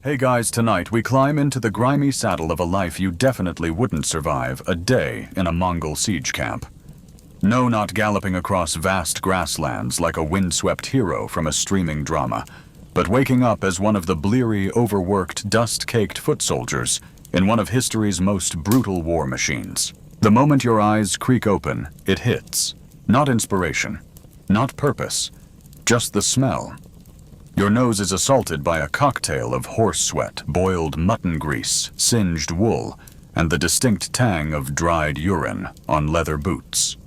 Hey guys, tonight we climb into the grimy saddle of a life you definitely wouldn't survive a day in a Mongol siege camp. No, not galloping across vast grasslands like a windswept hero from a streaming drama, but waking up as one of the bleary, overworked, dust-caked foot soldiers in one of history's most brutal war machines. The moment your eyes creak open, it hits. Not inspiration, not purpose, just the smell. Your nose is assaulted by a cocktail of horse sweat, boiled mutton grease, singed wool, and the distinct tang of dried urine on leather boots.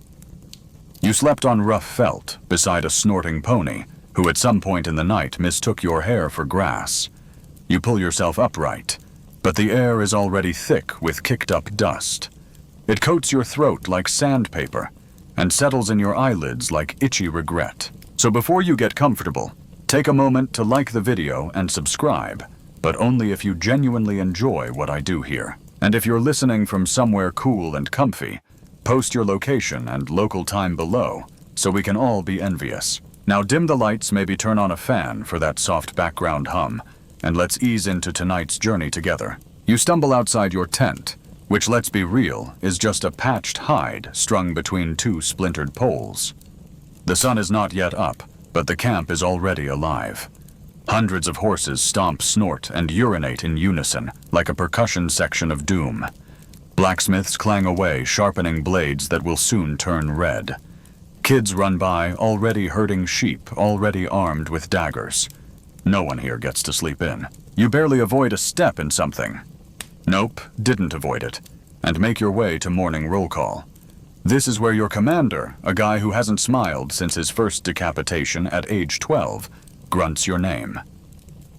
You slept on rough felt beside a snorting pony who at some point in the night mistook your hair for grass. You pull yourself upright, but the air is already thick with kicked-up dust. It coats your throat like sandpaper and settles in your eyelids like itchy regret. So before you get comfortable, take a moment to like the video and subscribe, but only if you genuinely enjoy what I do here. And if you're listening from somewhere cool and comfy, post your location and local time below so we can all be envious. Now dim the lights, maybe turn on a fan for that soft background hum, and let's ease into tonight's journey together. You stumble outside your tent, which, let's be real, is just a patched hide strung between two splintered poles. The sun is not yet up, but the camp is already alive. Hundreds of horses stomp, snort, and urinate in unison, like a percussion section of doom. Blacksmiths clang away, sharpening blades that will soon turn red. Kids run by, already herding sheep, already armed with daggers. No one here gets to sleep in. You barely avoid a step in something. Nope, didn't avoid it. And make your way to morning roll call. This is where your commander, a guy who hasn't smiled since his first decapitation at age 12, grunts your name.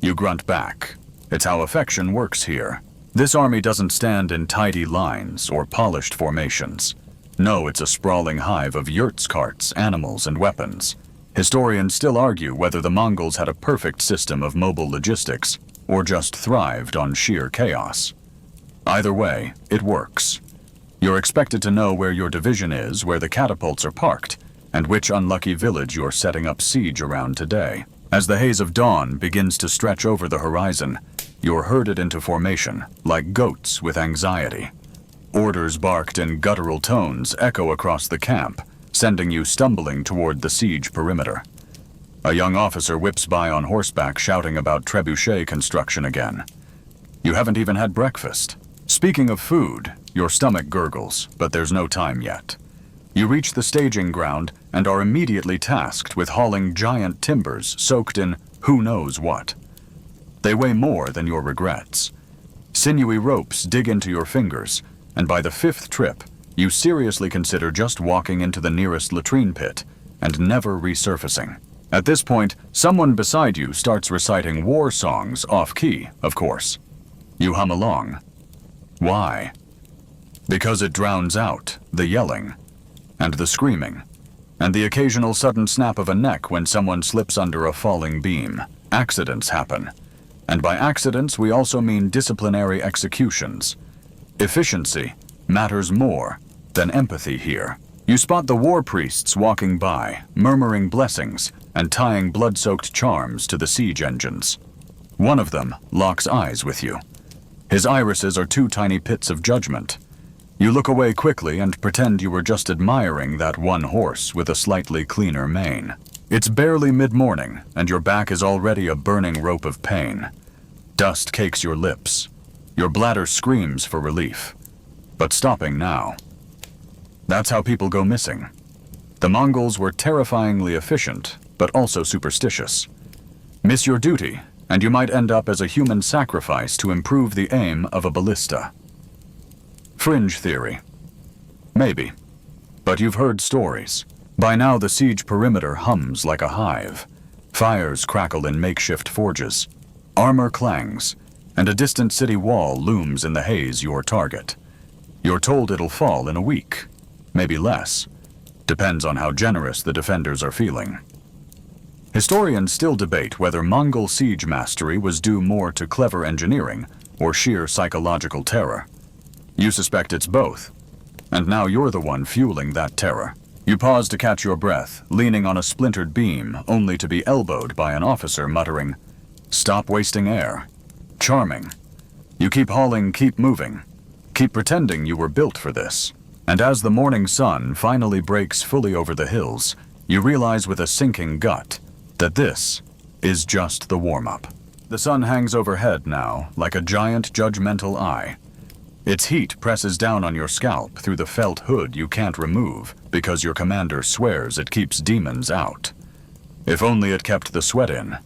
You grunt back. It's how affection works here. This army doesn't stand in tidy lines or polished formations. No, it's a sprawling hive of yurts, carts, animals, and weapons. Historians still argue whether the Mongols had a perfect system of mobile logistics or just thrived on sheer chaos. Either way, it works. You're expected to know where your division is, where the catapults are parked, and which unlucky village you're setting up siege around today. As the haze of dawn begins to stretch over the horizon, you're herded into formation, like goats with anxiety. Orders barked in guttural tones echo across the camp, sending you stumbling toward the siege perimeter. A young officer whips by on horseback shouting about trebuchet construction again. You haven't even had breakfast. Speaking of food, your stomach gurgles, but there's no time yet. You reach the staging ground and are immediately tasked with hauling giant timbers soaked in who knows what. They weigh more than your regrets. Sinewy ropes dig into your fingers, and by the fifth trip, you seriously consider just walking into the nearest latrine pit and never resurfacing. At this point, someone beside you starts reciting war songs off-key, of course. You hum along. Why? Because it drowns out the yelling, and the screaming, and the occasional sudden snap of a neck when someone slips under a falling beam. Accidents happen. And by accidents, we also mean disciplinary executions. Efficiency matters more than empathy here. You spot the war priests walking by, murmuring blessings and tying blood-soaked charms to the siege engines. One of them locks eyes with you. His irises are two tiny pits of judgment. You look away quickly and pretend you were just admiring that one horse with a slightly cleaner mane. It's barely mid-morning, and your back is already a burning rope of pain. Dust cakes your lips. Your bladder screams for relief. But stopping now. That's how people go missing. The Mongols were terrifyingly efficient, but also superstitious. Miss your duty, and you might end up as a human sacrifice to improve the aim of a ballista. Fringe theory. Maybe. But you've heard stories. By now the siege perimeter hums like a hive. Fires crackle in makeshift forges. Armor clangs, and a distant city wall looms in the haze your target. You're told it'll fall in a week. Maybe less. Depends on how generous the defenders are feeling. Historians still debate whether Mongol siege mastery was due more to clever engineering or sheer psychological terror. You suspect it's both, and now you're the one fueling that terror. You pause to catch your breath, leaning on a splintered beam, only to be elbowed by an officer muttering, "Stop wasting air." Charming. You keep hauling, keep moving. Keep pretending you were built for this. And as the morning sun finally breaks fully over the hills, you realize with a sinking gut that this is just the warm-up. The sun hangs overhead now, like a giant judgmental eye. Its heat presses down on your scalp through the felt hood you can't remove because your commander swears it keeps demons out. If only it kept the sweat in.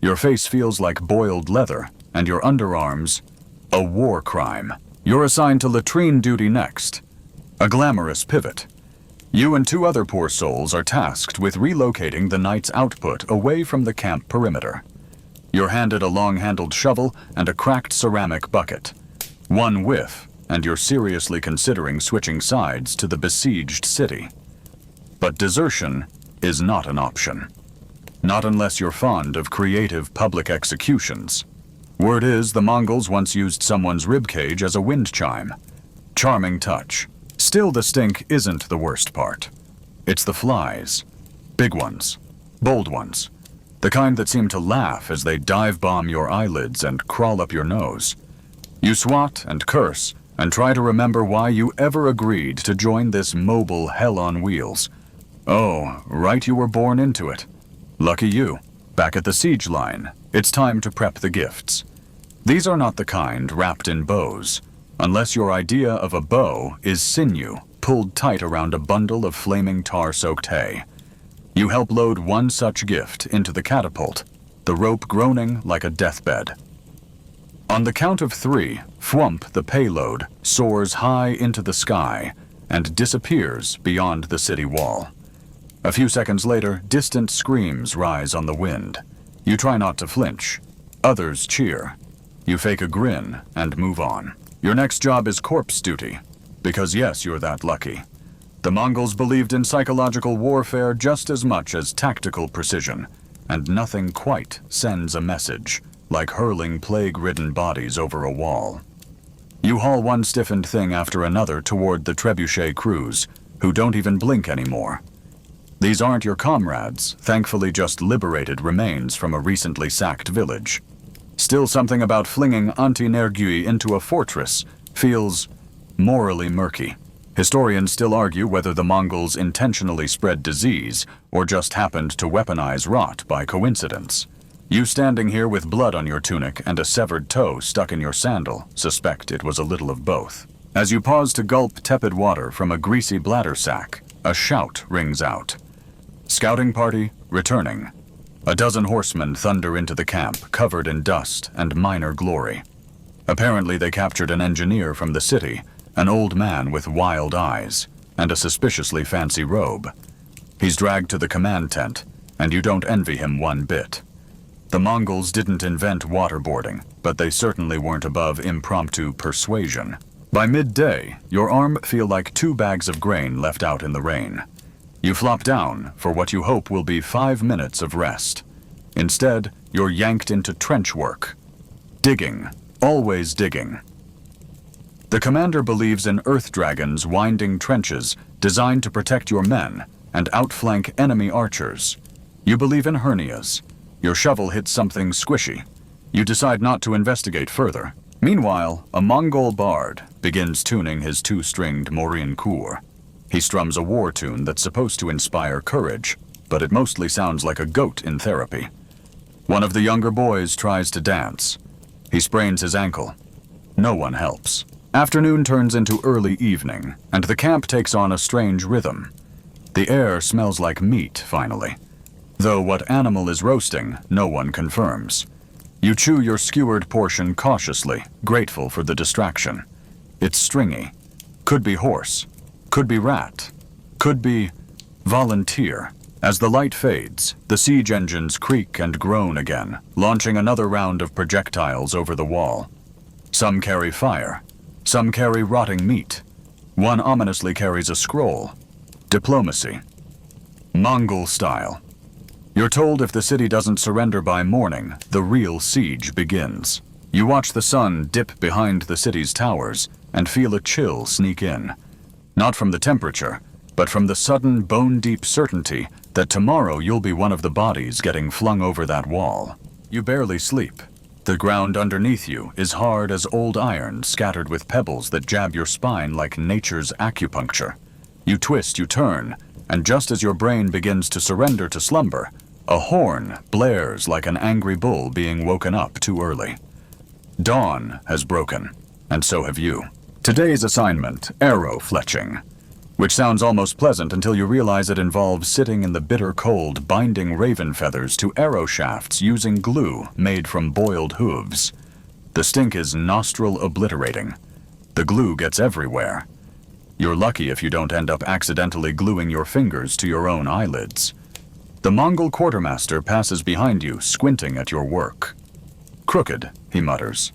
Your face feels like boiled leather, and your underarms, a war crime. You're assigned to latrine duty next. A glamorous pivot. You and 2 other poor souls are tasked with relocating the night's output away from the camp perimeter. You're handed a long-handled shovel and a cracked ceramic bucket. One whiff, and you're seriously considering switching sides to the besieged city. But desertion is not an option. Not unless you're fond of creative public executions. Word is the Mongols once used someone's ribcage as a wind chime. Charming touch. Still, the stink isn't the worst part. It's the flies. Big ones. Bold ones. The kind that seem to laugh as they dive-bomb your eyelids and crawl up your nose. You swat and curse and try to remember why you ever agreed to join this mobile hell on wheels. Oh, right, you were born into it. Lucky you. Back at the siege line, it's time to prep the gifts. These are not the kind wrapped in bows, unless your idea of a bow is sinew pulled tight around a bundle of flaming tar-soaked hay. You help load one such gift into the catapult, the rope groaning like a deathbed. On the count of 3, Thwump the payload soars high into the sky and disappears beyond the city wall. A few seconds later, distant screams rise on the wind. You try not to flinch. Others cheer. You fake a grin and move on. Your next job is corpse duty, because yes, you're that lucky. The Mongols believed in psychological warfare just as much as tactical precision, and nothing quite sends a message like hurling plague-ridden bodies over a wall. You haul one stiffened thing after another toward the trebuchet crews, who don't even blink anymore. These aren't your comrades, thankfully just liberated remains from a recently sacked village. Still, something about flinging Auntie Nergui into a fortress feels morally murky. Historians still argue whether the Mongols intentionally spread disease or just happened to weaponize rot by coincidence. You standing here with blood on your tunic and a severed toe stuck in your sandal suspect it was a little of both. As you pause to gulp tepid water from a greasy bladder sack, a shout rings out. Scouting party returning. A dozen horsemen thunder into the camp, covered in dust and minor glory. Apparently they captured an engineer from the city, an old man with wild eyes, and a suspiciously fancy robe. He's dragged to the command tent, and you don't envy him one bit. The Mongols didn't invent waterboarding, but they certainly weren't above impromptu persuasion. By midday, your arm feel like 2 bags of grain left out in the rain. You flop down for what you hope will be 5 minutes of rest. Instead, you're yanked into trench work. Digging. Always digging. The commander believes in earth dragons winding trenches designed to protect your men and outflank enemy archers. You believe in hernias. Your shovel hits something squishy. You decide not to investigate further. Meanwhile, a Mongol bard begins tuning his 2-stringed Morin Kur. He strums a war tune that's supposed to inspire courage, but it mostly sounds like a goat in therapy. One of the younger boys tries to dance. He sprains his ankle. No one helps. Afternoon turns into early evening, and the camp takes on a strange rhythm. The air smells like meat, finally. Though what animal is roasting, no one confirms. You chew your skewered portion cautiously, grateful for the distraction. It's stringy. Could be horse. Could be rat. Could be volunteer. As the light fades, the siege engines creak and groan again, launching another round of projectiles over the wall. Some carry fire. Some carry rotting meat. One ominously carries a scroll. Diplomacy. Mongol style. You're told if the city doesn't surrender by morning, the real siege begins. You watch the sun dip behind the city's towers and feel a chill sneak in. Not from the temperature, but from the sudden bone-deep certainty that tomorrow you'll be one of the bodies getting flung over that wall. You barely sleep. The ground underneath you is hard as old iron, scattered with pebbles that jab your spine like nature's acupuncture. You twist, you turn, and just as your brain begins to surrender to slumber, a horn blares like an angry bull being woken up too early. Dawn has broken, and so have you. Today's assignment, arrow fletching, which sounds almost pleasant until you realize it involves sitting in the bitter cold, binding raven feathers to arrow shafts using glue made from boiled hooves. The stink is nostril obliterating. The glue gets everywhere. You're lucky if you don't end up accidentally gluing your fingers to your own eyelids. The Mongol quartermaster passes behind you, squinting at your work. Crooked, he mutters.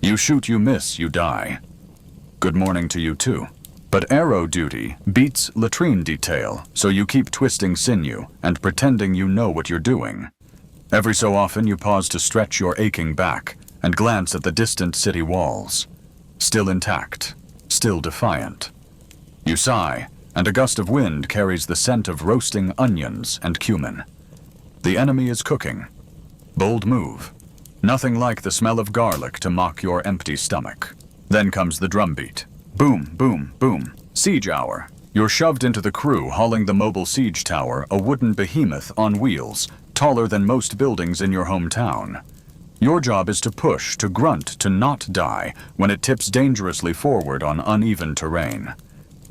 You shoot, you miss, you die. Good morning to you too. But arrow duty beats latrine detail, so you keep twisting sinew and pretending you know what you're doing. Every so often you pause to stretch your aching back and glance at the distant city walls. Still intact, still defiant. You sigh, and a gust of wind carries the scent of roasting onions and cumin. The enemy is cooking. Bold move. Nothing like the smell of garlic to mock your empty stomach. Then comes the drumbeat. Boom, boom, boom. Siege hour. You're shoved into the crew hauling the mobile siege tower, a wooden behemoth on wheels, taller than most buildings in your hometown. Your job is to push, to grunt, to not die when it tips dangerously forward on uneven terrain.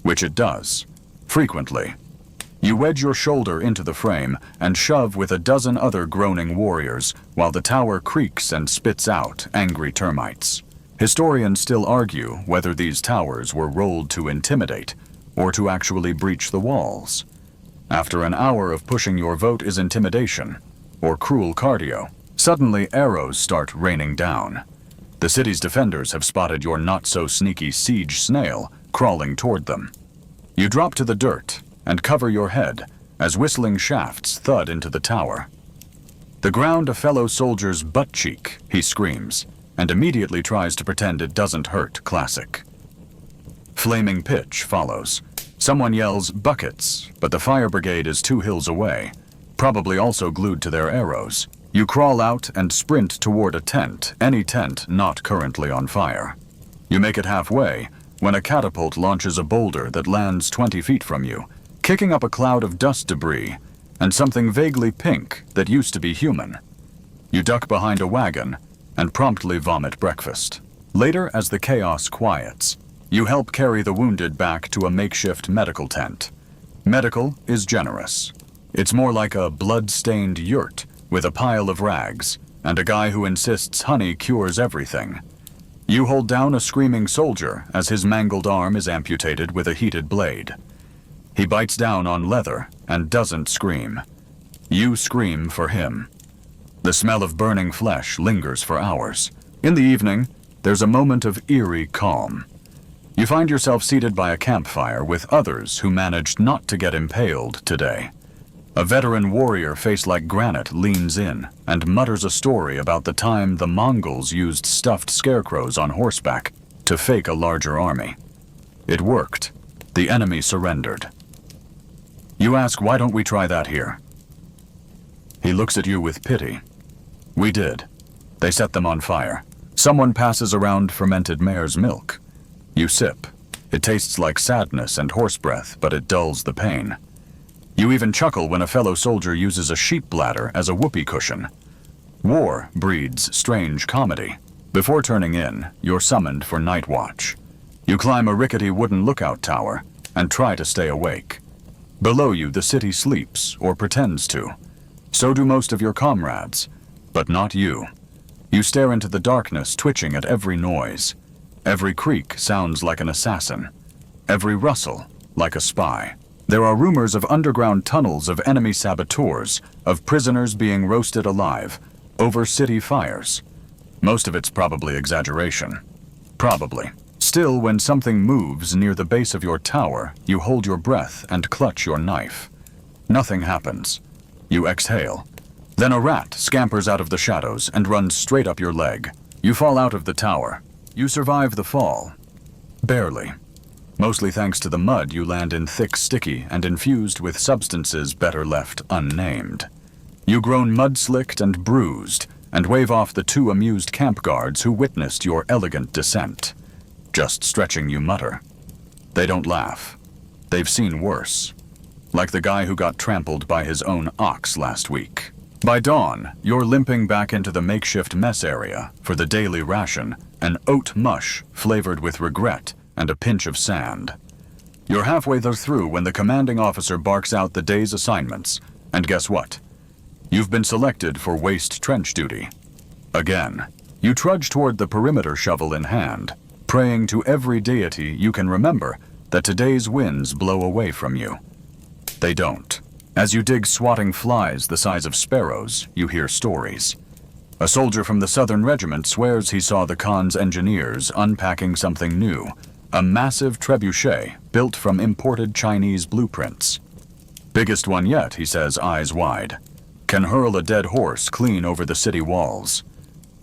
Which it does. Frequently. You wedge your shoulder into the frame and shove with a dozen other groaning warriors while the tower creaks and spits out angry termites. Historians still argue whether these towers were rolled to intimidate or to actually breach the walls. After an hour of pushing, your vote is intimidation or cruel cardio. Suddenly arrows start raining down. The city's defenders have spotted your not-so-sneaky siege snail crawling toward them. You drop to the dirt and cover your head as whistling shafts thud into the tower. The ground a fellow soldier's butt cheek, he screams, and immediately tries to pretend it doesn't hurt. Classic. Flaming pitch follows. Someone yells, "Buckets," but the fire brigade is 2 hills away, probably also glued to their arrows. You crawl out and sprint toward a tent, any tent not currently on fire. You make it halfway when a catapult launches a boulder that lands 20 feet from you, kicking up a cloud of dust debris and something vaguely pink that used to be human. You duck behind a wagon and promptly vomit breakfast. Later, as the chaos quiets, you help carry the wounded back to a makeshift medical tent. Medical is generous. It's more like a blood-stained yurt with a pile of rags and a guy who insists honey cures everything. You hold down a screaming soldier as his mangled arm is amputated with a heated blade. He bites down on leather and doesn't scream. You scream for him. The smell of burning flesh lingers for hours. In the evening, there's a moment of eerie calm. You find yourself seated by a campfire with others who managed not to get impaled today. A veteran warrior face like granite leans in and mutters a story about the time the Mongols used stuffed scarecrows on horseback to fake a larger army. It worked. The enemy surrendered. You ask, why don't we try that here? He looks at you with pity. We did. They set them on fire. Someone passes around fermented mare's milk. You sip. It tastes like sadness and horse breath, but it dulls the pain. You even chuckle when a fellow soldier uses a sheep bladder as a whoopee cushion. War breeds strange comedy. Before turning in, you're summoned for night watch. You climb a rickety wooden lookout tower and try to stay awake. Below you, the city sleeps, or pretends to. So do most of your comrades, but not you. You stare into the darkness, twitching at every noise. Every creak sounds like an assassin. Every rustle, like a spy. There are rumors of underground tunnels of enemy saboteurs, of prisoners being roasted alive, over city fires. Most of it's probably exaggeration. Probably. Still, when something moves near the base of your tower, you hold your breath and clutch your knife. Nothing happens. You exhale. Then a rat scampers out of the shadows and runs straight up your leg. You fall out of the tower. You survive the fall. Barely. Mostly thanks to the mud you land in, thick, sticky, and infused with substances better left unnamed. You groan mud-slicked and bruised and wave off the two amused camp guards who witnessed your elegant descent. Just stretching, you mutter. They don't laugh. They've seen worse. Like the guy who got trampled by his own ox last week. By dawn, you're limping back into the makeshift mess area for the daily ration, an oat mush flavored with regret and a pinch of sand. You're halfway through when the commanding officer barks out the day's assignments, and guess what? You've been selected for waste trench duty. Again, you trudge toward the perimeter shovel in hand, praying to every deity you can remember that today's winds blow away from you. They don't. As you dig swatting flies the size of sparrows, you hear stories. A soldier from the Southern Regiment swears he saw the Khan's engineers unpacking something new, a massive trebuchet built from imported Chinese blueprints. Biggest one yet, he says, eyes wide. Can hurl a dead horse clean over the city walls.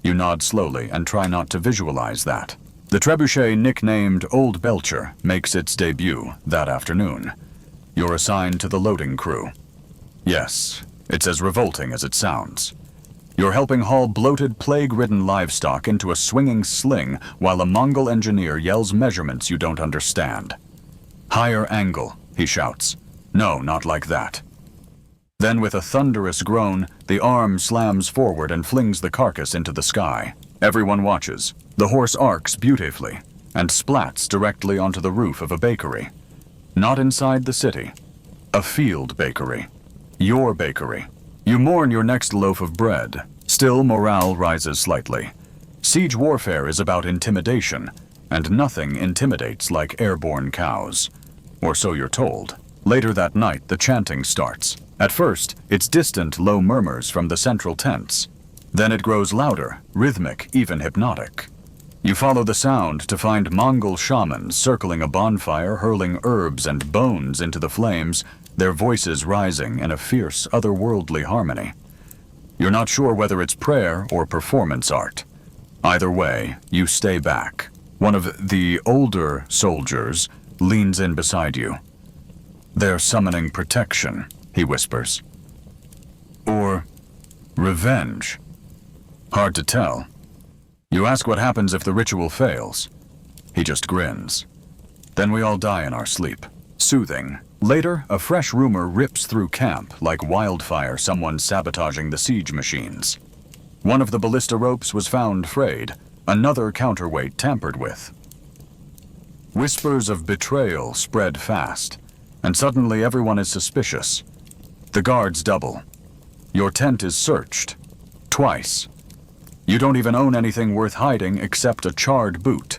You nod slowly and try not to visualize that. The trebuchet nicknamed Old Belcher makes its debut that afternoon. You're assigned to the loading crew. Yes, it's as revolting as it sounds. You're helping haul bloated, plague-ridden livestock into a swinging sling while a Mongol engineer yells measurements you don't understand. Higher angle, he shouts. No, not like that. Then with a thunderous groan, the arm slams forward and flings the carcass into the sky. Everyone watches. The horse arcs beautifully and splats directly onto the roof of a bakery. Not inside the city. A field bakery. Your bakery. You mourn your next loaf of bread. Still, morale rises slightly. Siege warfare is about intimidation, and nothing intimidates like airborne cows. Or so you're told. Later that night, the chanting starts. At first, it's distant, low murmurs from the central tents. Then it grows louder, rhythmic, even hypnotic. You follow the sound to find Mongol shamans circling a bonfire, hurling herbs and bones into the flames, their voices rising in a fierce, otherworldly harmony. You're not sure whether it's prayer or performance art. Either way, you stay back. One of the older soldiers leans in beside you. They're summoning protection, he whispers. Or revenge. Hard to tell. You ask what happens if the ritual fails. He just grins. Then we all die in our sleep. Soothing. Later, a fresh rumor rips through camp like wildfire, someone sabotaging the siege machines. One of the ballista ropes was found frayed, another counterweight tampered with. Whispers of betrayal spread fast, and suddenly everyone is suspicious. The guards double. Your tent is searched. Twice. You don't even own anything worth hiding except a charred boot,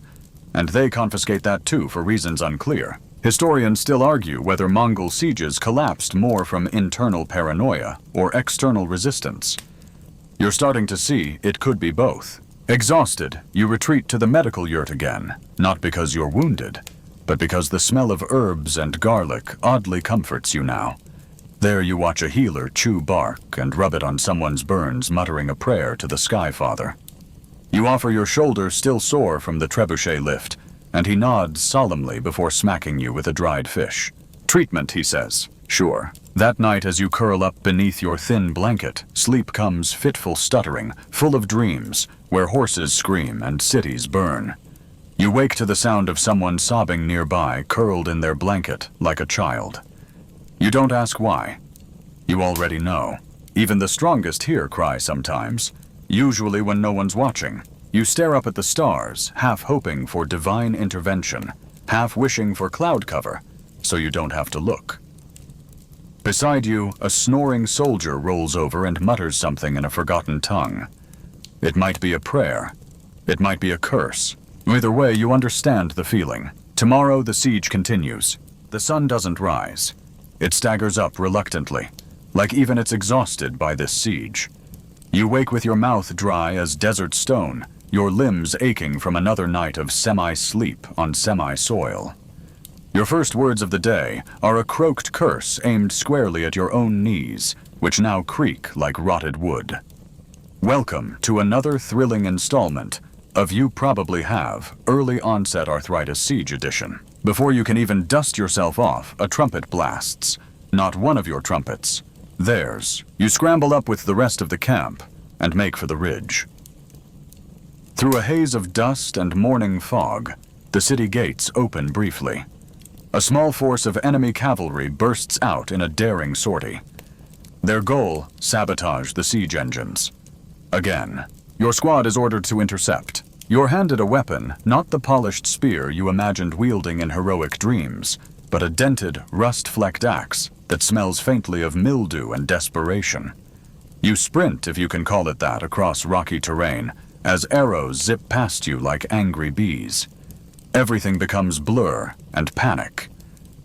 and they confiscate that too for reasons unclear. Historians still argue whether Mongol sieges collapsed more from internal paranoia or external resistance. You're starting to see it could be both. Exhausted, you retreat to the medical yurt again, not because you're wounded, but because the smell of herbs and garlic oddly comforts you now. There you watch a healer chew bark and rub it on someone's burns, muttering a prayer to the Sky Father. You offer your shoulder still sore from the trebuchet lift, and he nods solemnly before smacking you with a dried fish. Treatment, he says. Sure. That night as you curl up beneath your thin blanket, sleep comes fitful stuttering, full of dreams, where horses scream and cities burn. You wake to the sound of someone sobbing nearby, curled in their blanket like a child. You don't ask why. You already know. Even the strongest hear cry sometimes, usually when no one's watching. You stare up at the stars, half hoping for divine intervention, half wishing for cloud cover, so you don't have to look. Beside you, a snoring soldier rolls over and mutters something in a forgotten tongue. It might be a prayer. It might be a curse. Either way, you understand the feeling. Tomorrow, the siege continues. The sun doesn't rise. It staggers up reluctantly, like even it's exhausted by this siege. You wake with your mouth dry as desert stone, your limbs aching from another night of semi-sleep on semi-soil. Your first words of the day are a croaked curse aimed squarely at your own knees, which now creak like rotted wood. Welcome to another thrilling installment of You Probably Have Early Onset Arthritis Siege Edition. Before you can even dust yourself off, a trumpet blasts. Not one of your trumpets. Theirs. You scramble up with the rest of the camp. and make for the ridge. Through a haze of dust and morning fog, the city gates open briefly. A small force of enemy cavalry bursts out in a daring sortie. Their goal, sabotage the siege engines. Again, your squad is ordered to intercept. You're handed a weapon, not the polished spear you imagined wielding in heroic dreams, but a dented, rust-flecked axe that smells faintly of mildew and desperation. You sprint, if you can call it that, across rocky terrain, as arrows zip past you like angry bees. Everything becomes blur and panic.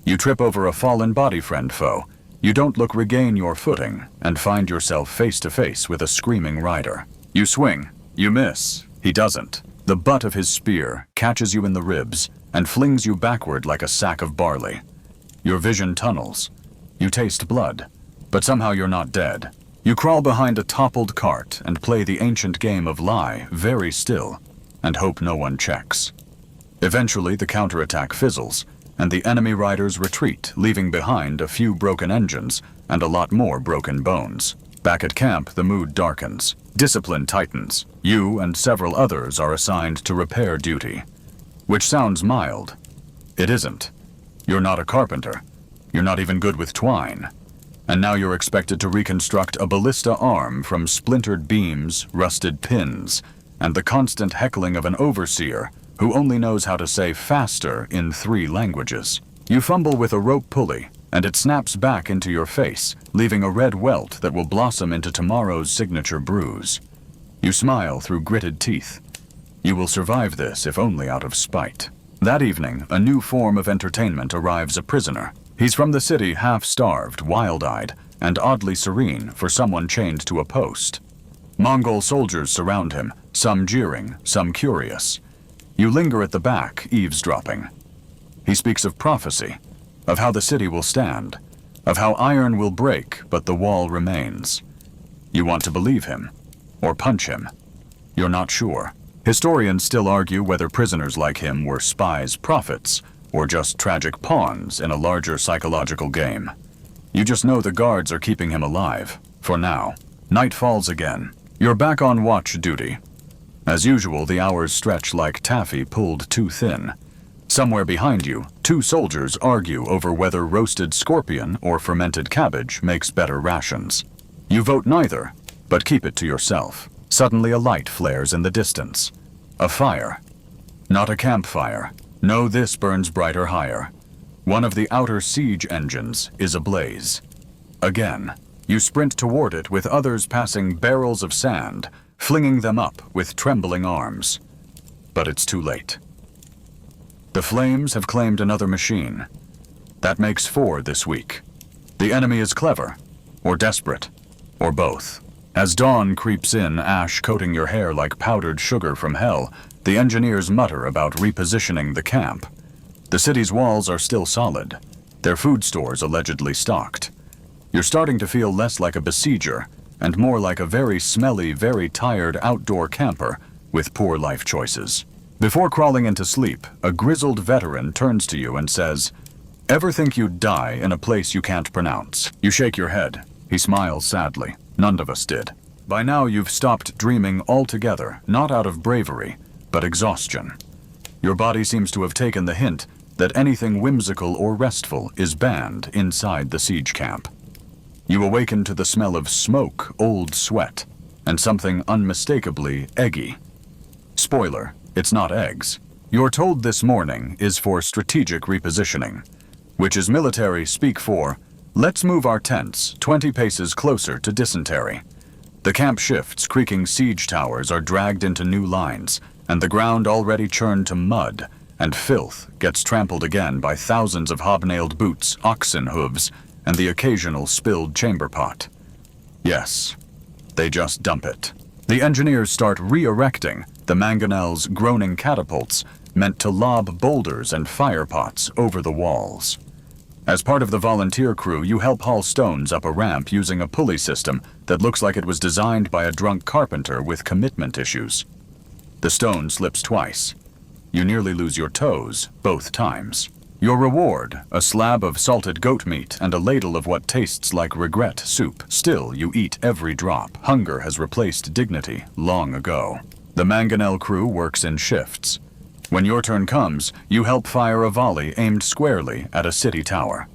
You trip over a fallen body-friend foe. You don't regain your footing, and find yourself face to face with a screaming rider. You swing. You miss. He doesn't. The butt of his spear catches you in the ribs and flings you backward like a sack of barley. Your vision tunnels. You taste blood, but somehow you're not dead. You crawl behind a toppled cart and play the ancient game of lie very still and hope no one checks. Eventually, the counterattack fizzles, and the enemy riders retreat, leaving behind a few broken engines and a lot more broken bones. Back at camp, the mood darkens. Discipline tightens. You and several others are assigned to repair duty. Which sounds mild. It isn't. You're not a carpenter. You're not even good with twine. And now you're expected to reconstruct a ballista arm from splintered beams, rusted pins, and the constant heckling of an overseer who only knows how to say faster in 3 languages. You fumble with a rope pulley, and it snaps back into your face, leaving a red welt that will blossom into tomorrow's signature bruise. You smile through gritted teeth. You will survive this, if only out of spite. That evening, a new form of entertainment arrives: a prisoner. He's from the city, half-starved, wild-eyed, and oddly serene for someone chained to a post. Mongol soldiers surround him, some jeering, some curious. You linger at the back, eavesdropping. He speaks of prophecy, of how the city will stand, of how iron will break, but the wall remains. You want to believe him, or punch him. You're not sure. Historians still argue whether prisoners like him were spies, prophets, or just tragic pawns in a larger psychological game. You just know the guards are keeping him alive, for now. Night falls again. You're back on watch duty. As usual, the hours stretch like taffy pulled too thin. Somewhere behind you, 2 soldiers argue over whether roasted scorpion or fermented cabbage makes better rations. You vote neither, but keep it to yourself. Suddenly a light flares in the distance. A fire. Not a campfire. No, this burns brighter higher. One of the outer siege engines is ablaze. Again, you sprint toward it with others passing barrels of sand, flinging them up with trembling arms. But it's too late. The flames have claimed another machine. That makes 4 this week. The enemy is clever, or desperate, or both. As dawn creeps in, ash coating your hair like powdered sugar from hell, the engineers mutter about repositioning the camp. The city's walls are still solid, their food stores allegedly stocked. You're starting to feel less like a besieger and more like a very smelly, very tired outdoor camper with poor life choices. Before crawling into sleep, a grizzled veteran turns to you and says, "Ever think you'd die in a place you can't pronounce?" You shake your head. He smiles sadly. None of us did. By now you've stopped dreaming altogether, not out of bravery, but exhaustion. Your body seems to have taken the hint that anything whimsical or restful is banned inside the siege camp. You awaken to the smell of smoke, old sweat, and something unmistakably eggy. Spoiler, it's not eggs. You're told this morning is for strategic repositioning, which is military speak for, let's move our tents 20 paces closer to dysentery. The camp shifts, creaking siege towers are dragged into new lines, and the ground already churned to mud and filth gets trampled again by thousands of hobnailed boots, oxen hooves, and the occasional spilled chamber pot. Yes, they just dump it. The engineers start re-erecting the mangonel's groaning catapults meant to lob boulders and fire pots over the walls. As part of the volunteer crew, you help haul stones up a ramp using a pulley system that looks like it was designed by a drunk carpenter with commitment issues. The stone slips twice. You nearly lose your toes both times. Your reward, a slab of salted goat meat and a ladle of what tastes like regret soup. Still, you eat every drop. Hunger has replaced dignity long ago. The mangonel crew works in shifts. When your turn comes, you help fire a volley aimed squarely at a city tower.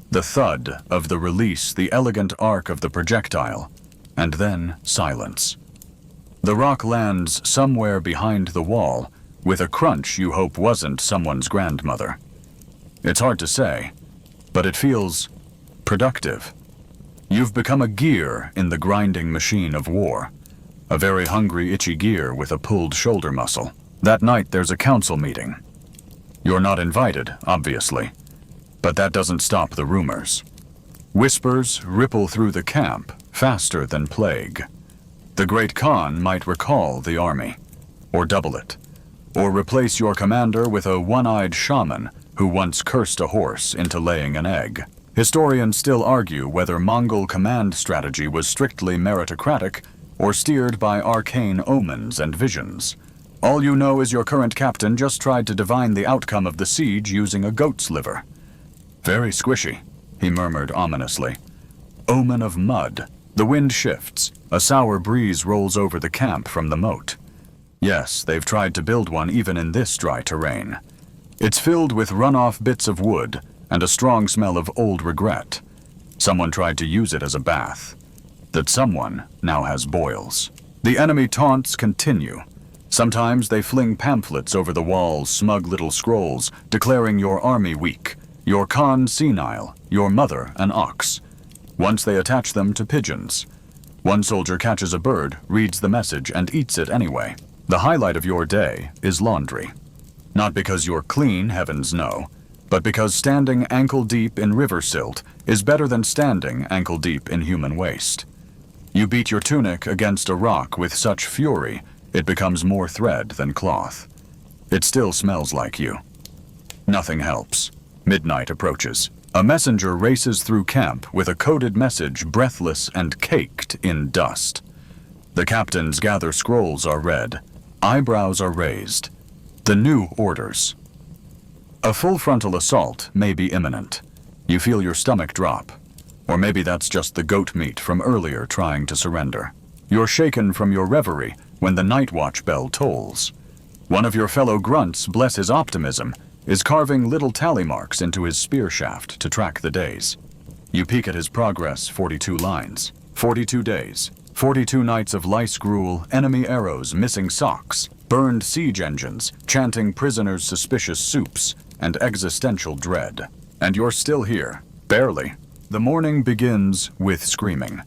The thud of the release, the elegant arc of the projectile, and then silence. The rock lands somewhere behind the wall, with a crunch you hope wasn't someone's grandmother. It's hard to say, but it feels productive. You've become a gear in the grinding machine of war. A very hungry, itchy gear with a pulled shoulder muscle. That night there's a council meeting. You're not invited, obviously, but that doesn't stop the rumors. Whispers ripple through the camp faster than plague. The Great Khan might recall the army, or double it, or replace your commander with a one-eyed shaman who once cursed a horse into laying an egg. Historians still argue whether Mongol command strategy was strictly meritocratic or steered by arcane omens and visions. All you know is your current captain just tried to divine the outcome of the siege using a goat's liver. Very squishy, he murmured ominously. Omen of mud. The wind shifts. A sour breeze rolls over the camp from the moat. Yes, they've tried to build one even in this dry terrain. It's filled with runoff bits of wood and a strong smell of old regret. Someone tried to use it as a bath. That someone now has boils. The enemy taunts continue. Sometimes they fling pamphlets over the walls, smug little scrolls, declaring your army weak, your Khan senile, your mother an ox. Once they attach them to pigeons. One soldier catches a bird, reads the message, and eats it anyway. The highlight of your day is laundry. Not because you're clean, heavens no, but because standing ankle-deep in river silt is better than standing ankle-deep in human waste. You beat your tunic against a rock with such fury, it becomes more thread than cloth. It still smells like you. Nothing helps. Midnight approaches. A messenger races through camp with a coded message breathless and caked in dust. The captains gather scrolls are read. Eyebrows are raised. The new orders. A full frontal assault may be imminent. You feel your stomach drop. Or maybe that's just the goat meat from earlier trying to surrender. You're shaken from your reverie when the night watch bell tolls. One of your fellow grunts, bless his optimism, is carving little tally marks into his spear shaft to track the days. You peek at his progress, 42 lines, 42 days, 42 nights of lice gruel, enemy arrows, missing socks, burned siege engines, chanting prisoners' suspicious soups, and existential dread. And you're still here, barely. The morning begins with screaming.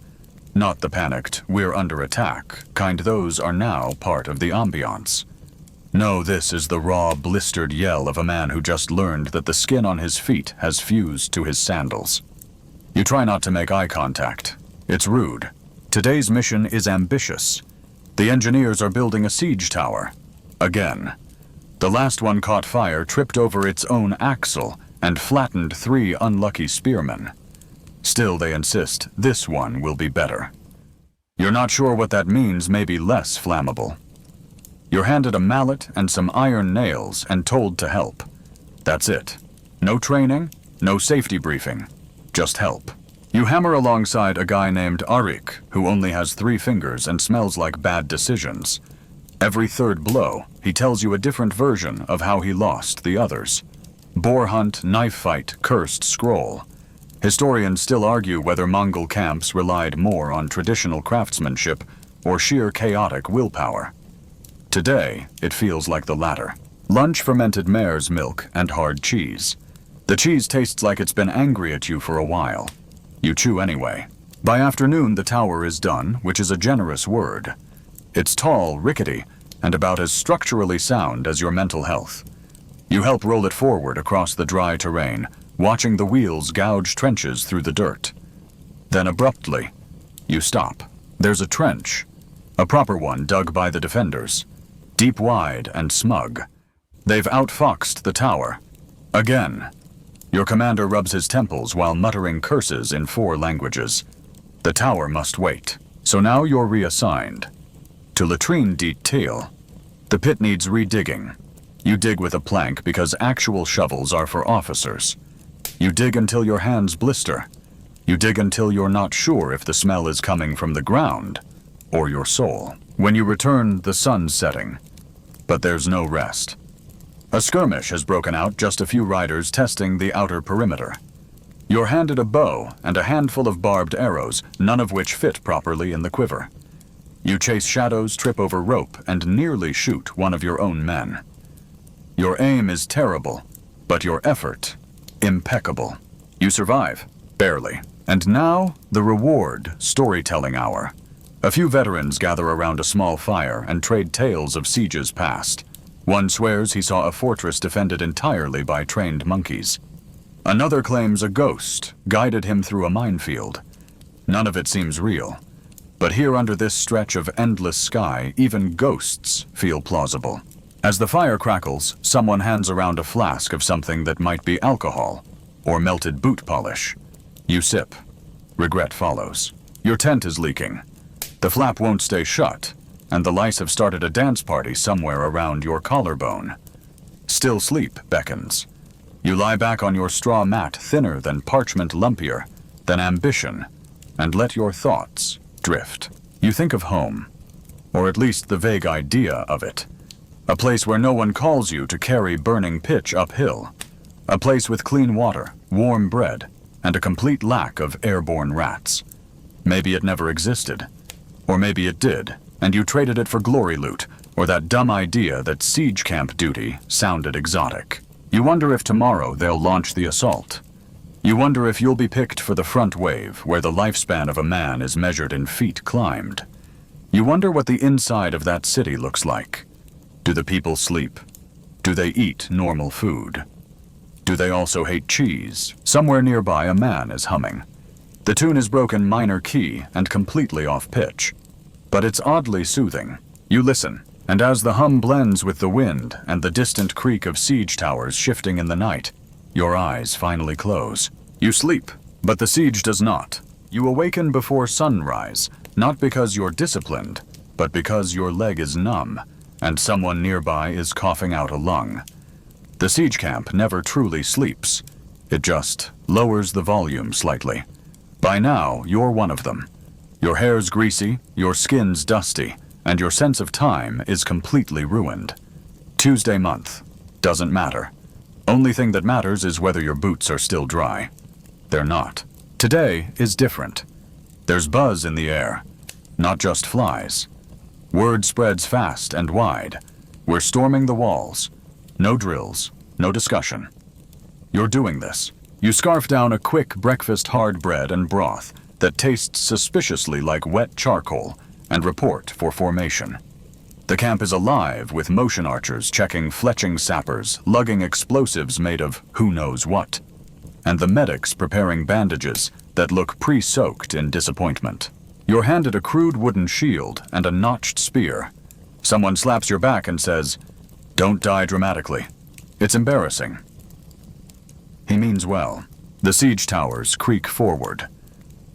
Not the panicked, we're under attack, kind those are now part of the ambiance. No, this is the raw, blistered yell of a man who just learned that the skin on his feet has fused to his sandals. You try not to make eye contact. It's rude. Today's mission is ambitious. The engineers are building a siege tower. Again. The last one caught fire, tripped over its own axle, and flattened 3 unlucky spearmen. Still, they insist this one will be better. You're not sure what that means, maybe less flammable. You're handed a mallet and some iron nails and told to help. That's it. No training, no safety briefing. Just help. You hammer alongside a guy named Arik, who only has 3 fingers and smells like bad decisions. Every third blow, he tells you a different version of how he lost the others. Boar hunt, knife fight, cursed scroll. Historians still argue whether Mongol camps relied more on traditional craftsmanship or sheer chaotic willpower. Today, it feels like the latter. Lunch fermented mare's milk and hard cheese. The cheese tastes like it's been angry at you for a while. You chew anyway. By afternoon, the tower is done, which is a generous word. It's tall, rickety, and about as structurally sound as your mental health. You help roll it forward across the dry terrain, watching the wheels gouge trenches through the dirt. Then abruptly, you stop. There's a trench, a proper one dug by the defenders. Deep wide and smug. They've outfoxed the tower. Again. Your commander rubs his temples while muttering curses in 4 languages. The tower must wait. So now you're reassigned. To latrine detail. The pit needs redigging. You dig with a plank because actual shovels are for officers. You dig until your hands blister. You dig until you're not sure if the smell is coming from the ground or your soul. When you return, the sun's setting, but there's no rest. A skirmish has broken out, just a few riders testing the outer perimeter. You're handed a bow and a handful of barbed arrows, none of which fit properly in the quiver. You chase shadows, trip over rope, and nearly shoot one of your own men. Your aim is terrible, but your effort, impeccable. You survive, barely. And now, the reward, storytelling hour. A few veterans gather around a small fire and trade tales of sieges past. One swears he saw a fortress defended entirely by trained monkeys. Another claims a ghost guided him through a minefield. None of it seems real. But here under this stretch of endless sky, even ghosts feel plausible. As the fire crackles, someone hands around a flask of something that might be alcohol or melted boot polish. You sip. Regret follows. Your tent is leaking. The flap won't stay shut, and the lice have started a dance party somewhere around your collarbone. Still sleep beckons. You lie back on your straw mat, thinner than parchment, lumpier than ambition, and let your thoughts drift. You think of home, or at least the vague idea of it. A place where no one calls you to carry burning pitch uphill. A place with clean water, warm bread, and a complete lack of airborne rats. Maybe it never existed. Or maybe it did, and you traded it for glory loot, or that dumb idea that siege camp duty sounded exotic. You wonder if tomorrow they'll launch the assault. You wonder if you'll be picked for the front wave, where the lifespan of a man is measured in feet climbed. You wonder what the inside of that city looks like. Do the people sleep? Do they eat normal food? Do they also hate cheese? Somewhere nearby, a man is humming. The tune is broken minor key and completely off pitch. But it's oddly soothing. You listen, and as the hum blends with the wind and the distant creak of siege towers shifting in the night, your eyes finally close. You sleep, but the siege does not. You awaken before sunrise, not because you're disciplined, but because your leg is numb, and someone nearby is coughing out a lung. The siege camp never truly sleeps. It just lowers the volume slightly. By now, you're one of them. Your hair's greasy, your skin's dusty, and your sense of time is completely ruined. Tuesday month. Doesn't matter. Only thing that matters is whether your boots are still dry. They're not. Today is different. There's buzz in the air, not just flies. Word spreads fast and wide. We're storming the walls. No drills, no discussion. You're doing this. You scarf down a quick breakfast hard bread and broth that tastes suspiciously like wet charcoal and report for formation. The camp is alive with motion archers checking fletching sappers, lugging explosives made of who knows what, and the medics preparing bandages that look pre-soaked in disappointment. You're handed a crude wooden shield and a notched spear. Someone slaps your back and says, "Don't die dramatically. It's embarrassing." He means well. The siege towers creak forward.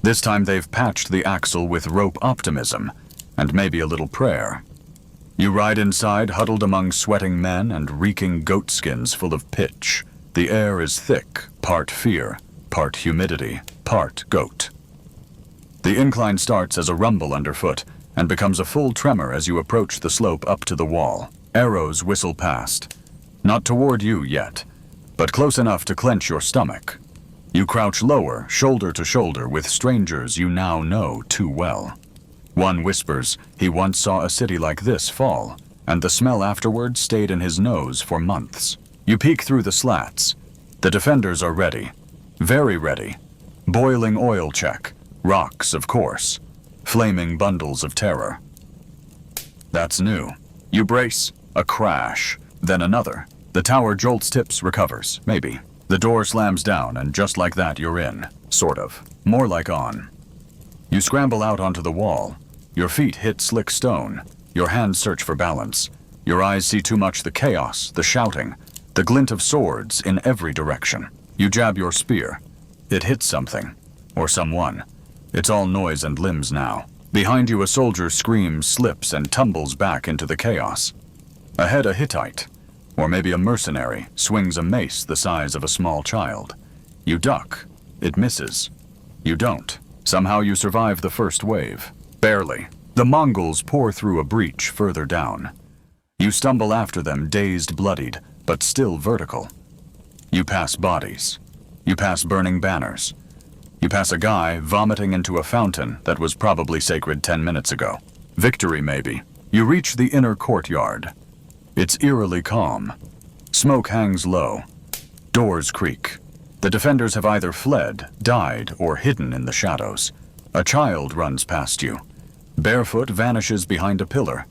This time they've patched the axle with rope optimism, and maybe a little prayer. You ride inside, huddled among sweating men and reeking goat skins full of pitch. The air is thick, part fear, part humidity, part goat. The incline starts as a rumble underfoot and becomes a full tremor as you approach the slope up to the wall. Arrows whistle past. Not toward you yet, but close enough to clench your stomach. You crouch lower, shoulder to shoulder with strangers you now know too well. One whispers he once saw a city like this fall, and the smell afterward stayed in his nose for months. You peek through the slats. The defenders are ready. Very ready. Boiling oil check. Rocks, of course. Flaming bundles of terror. That's new. You brace. A crash. Then another. The tower jolts tips, recovers. Maybe. The door slams down, and just like that you're in. Sort of. More like on. You scramble out onto the wall. Your feet hit slick stone. Your hands search for balance. Your eyes see too much the chaos, the shouting, the glint of swords in every direction. You jab your spear. It hits something. Or someone. It's all noise and limbs now. Behind you a soldier screams, slips, and tumbles back into the chaos. Ahead a Hittite. Or maybe a mercenary swings a mace the size of a small child. You duck. It misses. You don't. Somehow you survive the first wave. Barely. The Mongols pour through a breach further down. You stumble after them, dazed, bloodied, but still vertical. You pass bodies. You pass burning banners. You pass a guy vomiting into a fountain that was probably sacred 10 minutes ago. Victory, maybe. You reach the inner courtyard. It's eerily calm. Smoke hangs low. Doors creak. The defenders have either fled, died, or hidden in the shadows. A child runs past you. Barefoot vanishes behind a pillar.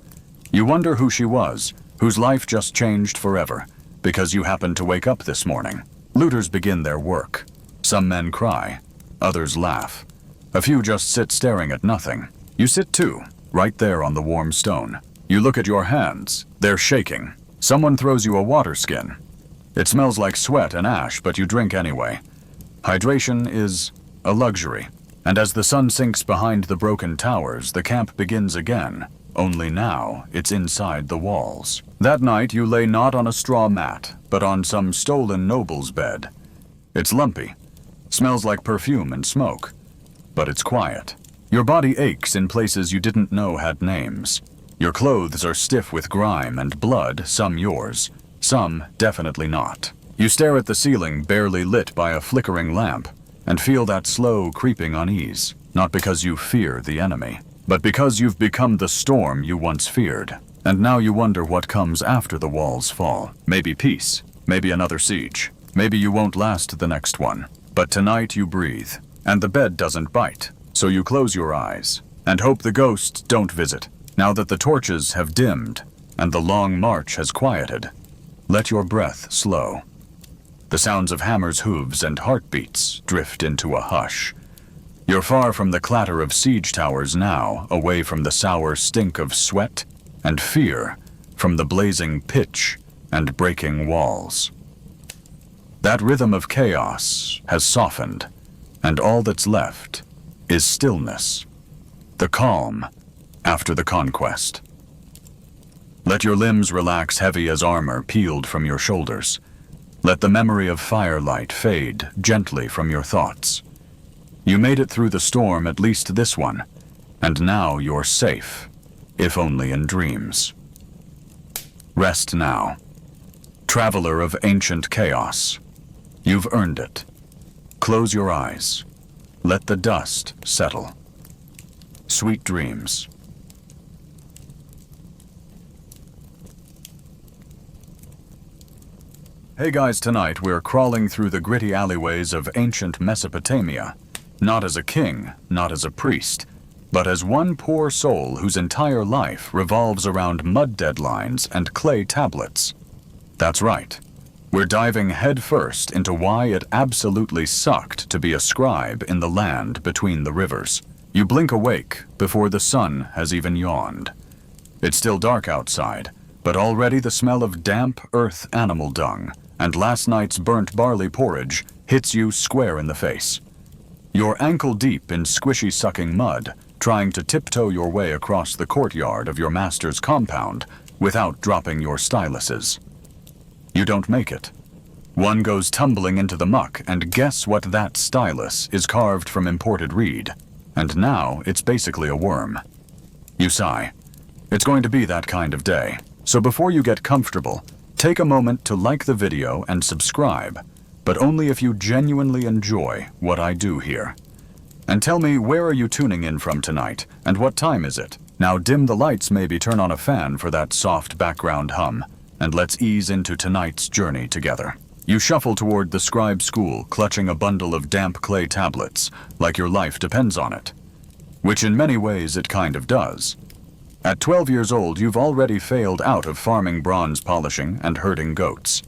You wonder who she was, whose life just changed forever, because you happened to wake up this morning. Looters begin their work. Some men cry. Others laugh. A few just sit staring at nothing. You sit too, right there on the warm stone. You look at your hands. They're shaking. Someone throws you a water skin. It smells like sweat and ash, but you drink anyway. Hydration is a luxury. And as the sun sinks behind the broken towers, the camp begins again. Only now, it's inside the walls. That night, you lay not on a straw mat, but on some stolen noble's bed. It's lumpy. Smells like perfume and smoke. But it's quiet. Your body aches in places you didn't know had names. Your clothes are stiff with grime and blood, some yours, some definitely not. You stare at the ceiling barely lit by a flickering lamp, and feel that slow creeping unease, not because you fear the enemy, but because you've become the storm you once feared. And now you wonder what comes after the walls fall. Maybe peace, maybe another siege, maybe you won't last the next one. But tonight you breathe, and the bed doesn't bite, so you close your eyes, and hope the ghosts don't visit. Now that the torches have dimmed, and the long march has quieted, let your breath slow. The sounds of hammers' hooves and heartbeats drift into a hush. You're far from the clatter of siege towers now, away from the sour stink of sweat and fear, from the blazing pitch and breaking walls. That rhythm of chaos has softened, and all that's left is stillness, the calm after the conquest. Let your limbs relax heavy as armor peeled from your shoulders. Let the memory of firelight fade gently from your thoughts. You made it through the storm, at least this one, and now you're safe, if only in dreams. Rest now, traveler of ancient chaos. You've earned it. Close your eyes. Let the dust settle. Sweet dreams. Hey guys, tonight we're crawling through the gritty alleyways of ancient Mesopotamia. Not as a king, not as a priest, but as one poor soul whose entire life revolves around mud deadlines and clay tablets. That's right. We're diving headfirst into why it absolutely sucked to be a scribe in the land between the rivers. You blink awake before the sun has even yawned. It's still dark outside, but already the smell of damp earth animal dung and last night's burnt barley porridge hits you square in the face. You're ankle deep in squishy sucking mud, trying to tiptoe your way across the courtyard of your master's compound without dropping your styluses. You don't make it. One goes tumbling into the muck, and guess what that stylus is carved from imported reed. And now it's basically a worm. You sigh. It's going to be that kind of day. So before you get comfortable, take a moment to like the video and subscribe, but only if you genuinely enjoy what I do here. And tell me, where are you tuning in from tonight, and what time is it? Now dim the lights, maybe turn on a fan for that soft background hum, and let's ease into tonight's journey together. You shuffle toward the scribe school, clutching a bundle of damp clay tablets, like your life depends on it. Which in many ways it kind of does. At 12 years old, you've already failed out of farming bronze polishing and herding goats.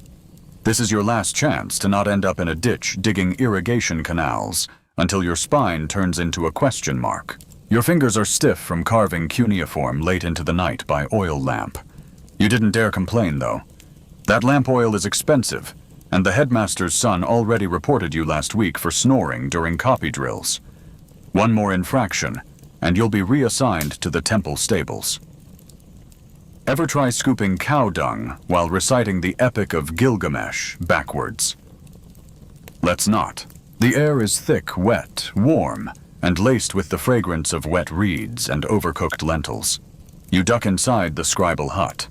This is your last chance to not end up in a ditch digging irrigation canals until your spine turns into a question mark. Your fingers are stiff from carving cuneiform late into the night by oil lamp. You didn't dare complain, though. That lamp oil is expensive, and the headmaster's son already reported you last week for snoring during copy drills. One more infraction, and you'll be reassigned to the temple stables. Ever try scooping cow dung while reciting the Epic of Gilgamesh backwards? Let's not. The air is thick, wet, warm, and laced with the fragrance of wet reeds and overcooked lentils. You duck inside the scribal hut.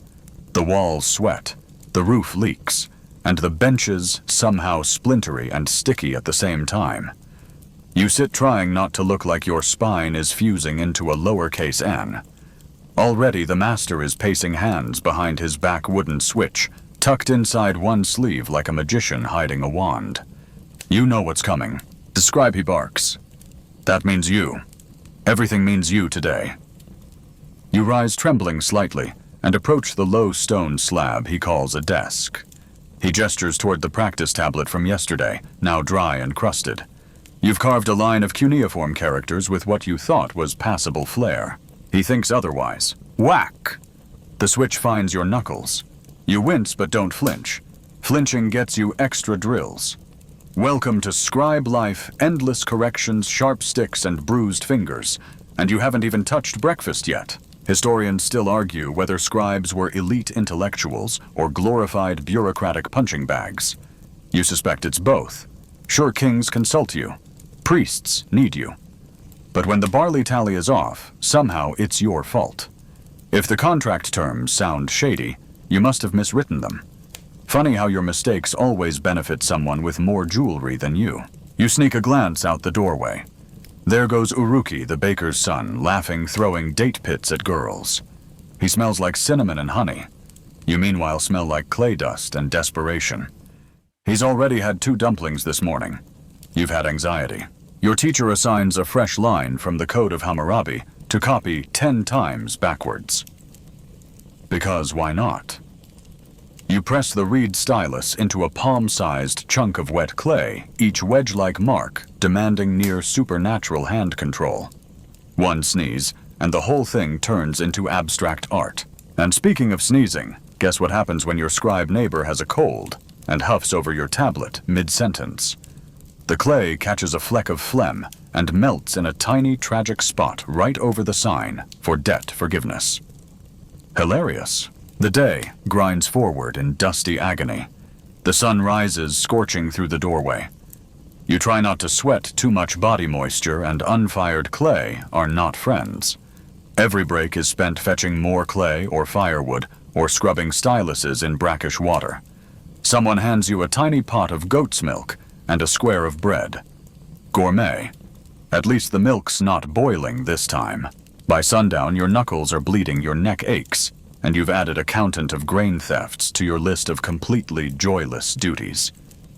The walls sweat, the roof leaks, and the benches somehow splintery and sticky at the same time. You sit trying not to look like your spine is fusing into a lowercase n. Already the master is pacing hands behind his back wooden switch, tucked inside one sleeve like a magician hiding a wand. You know what's coming. The scribe, he barks. That means you. Everything means you today. You rise trembling slightly and approach the low stone slab he calls a desk. He gestures toward the practice tablet from yesterday, now dry and crusted. You've carved a line of cuneiform characters with what you thought was passable flair. He thinks otherwise. Whack! The switch finds your knuckles. You wince but don't flinch. Flinching gets you extra drills. Welcome to scribe life, endless corrections, sharp sticks, and bruised fingers. And you haven't even touched breakfast yet. Historians still argue whether scribes were elite intellectuals or glorified bureaucratic punching bags. You suspect it's both. Sure, kings consult you. Priests need you. But when the barley tally is off, somehow it's your fault. If the contract terms sound shady, you must have miswritten them. Funny how your mistakes always benefit someone with more jewelry than you. You sneak a glance out the doorway. There goes Uruki, the baker's son, laughing, throwing date pits at girls. He smells like cinnamon and honey. You meanwhile smell like clay dust and desperation. He's already had 2 dumplings this morning. You've had anxiety. Your teacher assigns a fresh line from the Code of Hammurabi to copy 10 times backwards. Because why not? You press the reed stylus into a palm-sized chunk of wet clay, each wedge-like mark demanding near supernatural hand control. One sneeze, and the whole thing turns into abstract art. And speaking of sneezing, guess what happens when your scribe neighbor has a cold and huffs over your tablet mid-sentence? The clay catches a fleck of phlegm and melts in a tiny tragic spot right over the sign for debt forgiveness. Hilarious. The day grinds forward in dusty agony. The sun rises, scorching through the doorway. You try not to sweat too much body moisture, and unfired clay are not friends. Every break is spent fetching more clay or firewood or scrubbing styluses in brackish water. Someone hands you a tiny pot of goat's milk and a square of bread. Gourmet. At least the milk's not boiling this time. By sundown, your knuckles are bleeding, your neck aches, and you've added accountant of grain thefts to your list of completely joyless duties.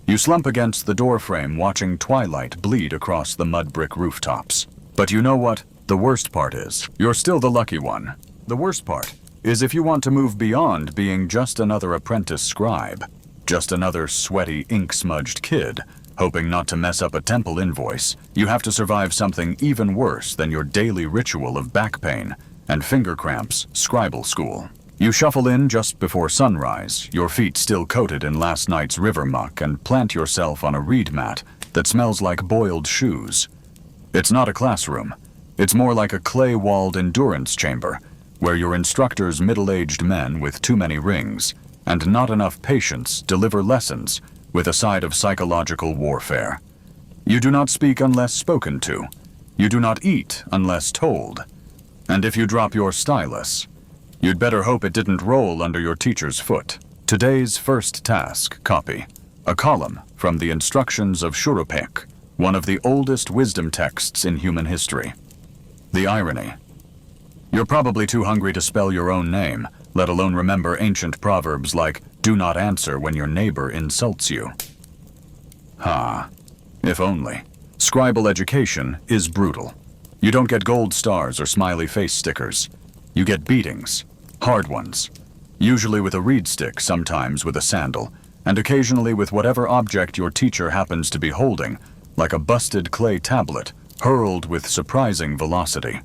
You slump against the doorframe watching twilight bleed across the mud brick rooftops. But you know what? The worst part is, you're still the lucky one. The worst part is if you want to move beyond being just another apprentice scribe, just another sweaty, ink-smudged kid, hoping not to mess up a temple invoice, you have to survive something even worse than your daily ritual of back pain and finger cramps, scribal school. You shuffle in just before sunrise, your feet still coated in last night's river muck, and plant yourself on a reed mat that smells like boiled shoes. It's not a classroom. It's more like a clay-walled endurance chamber, where your instructor's middle-aged men with too many rings and not enough patience deliver lessons with a side of psychological warfare. You do not speak unless spoken to. You do not eat unless told. And if you drop your stylus, you'd better hope it didn't roll under your teacher's foot. Today's first task, copy. A column from the Instructions of Shuruppak, one of the oldest wisdom texts in human history. The irony. You're probably too hungry to spell your own name, let alone remember ancient proverbs like, do not answer when your neighbor insults you. If only. Scribal education is brutal. You don't get gold stars or smiley face stickers. You get beatings, hard ones, usually with a reed stick, sometimes with a sandal, and occasionally with whatever object your teacher happens to be holding, like a busted clay tablet, hurled with surprising velocity.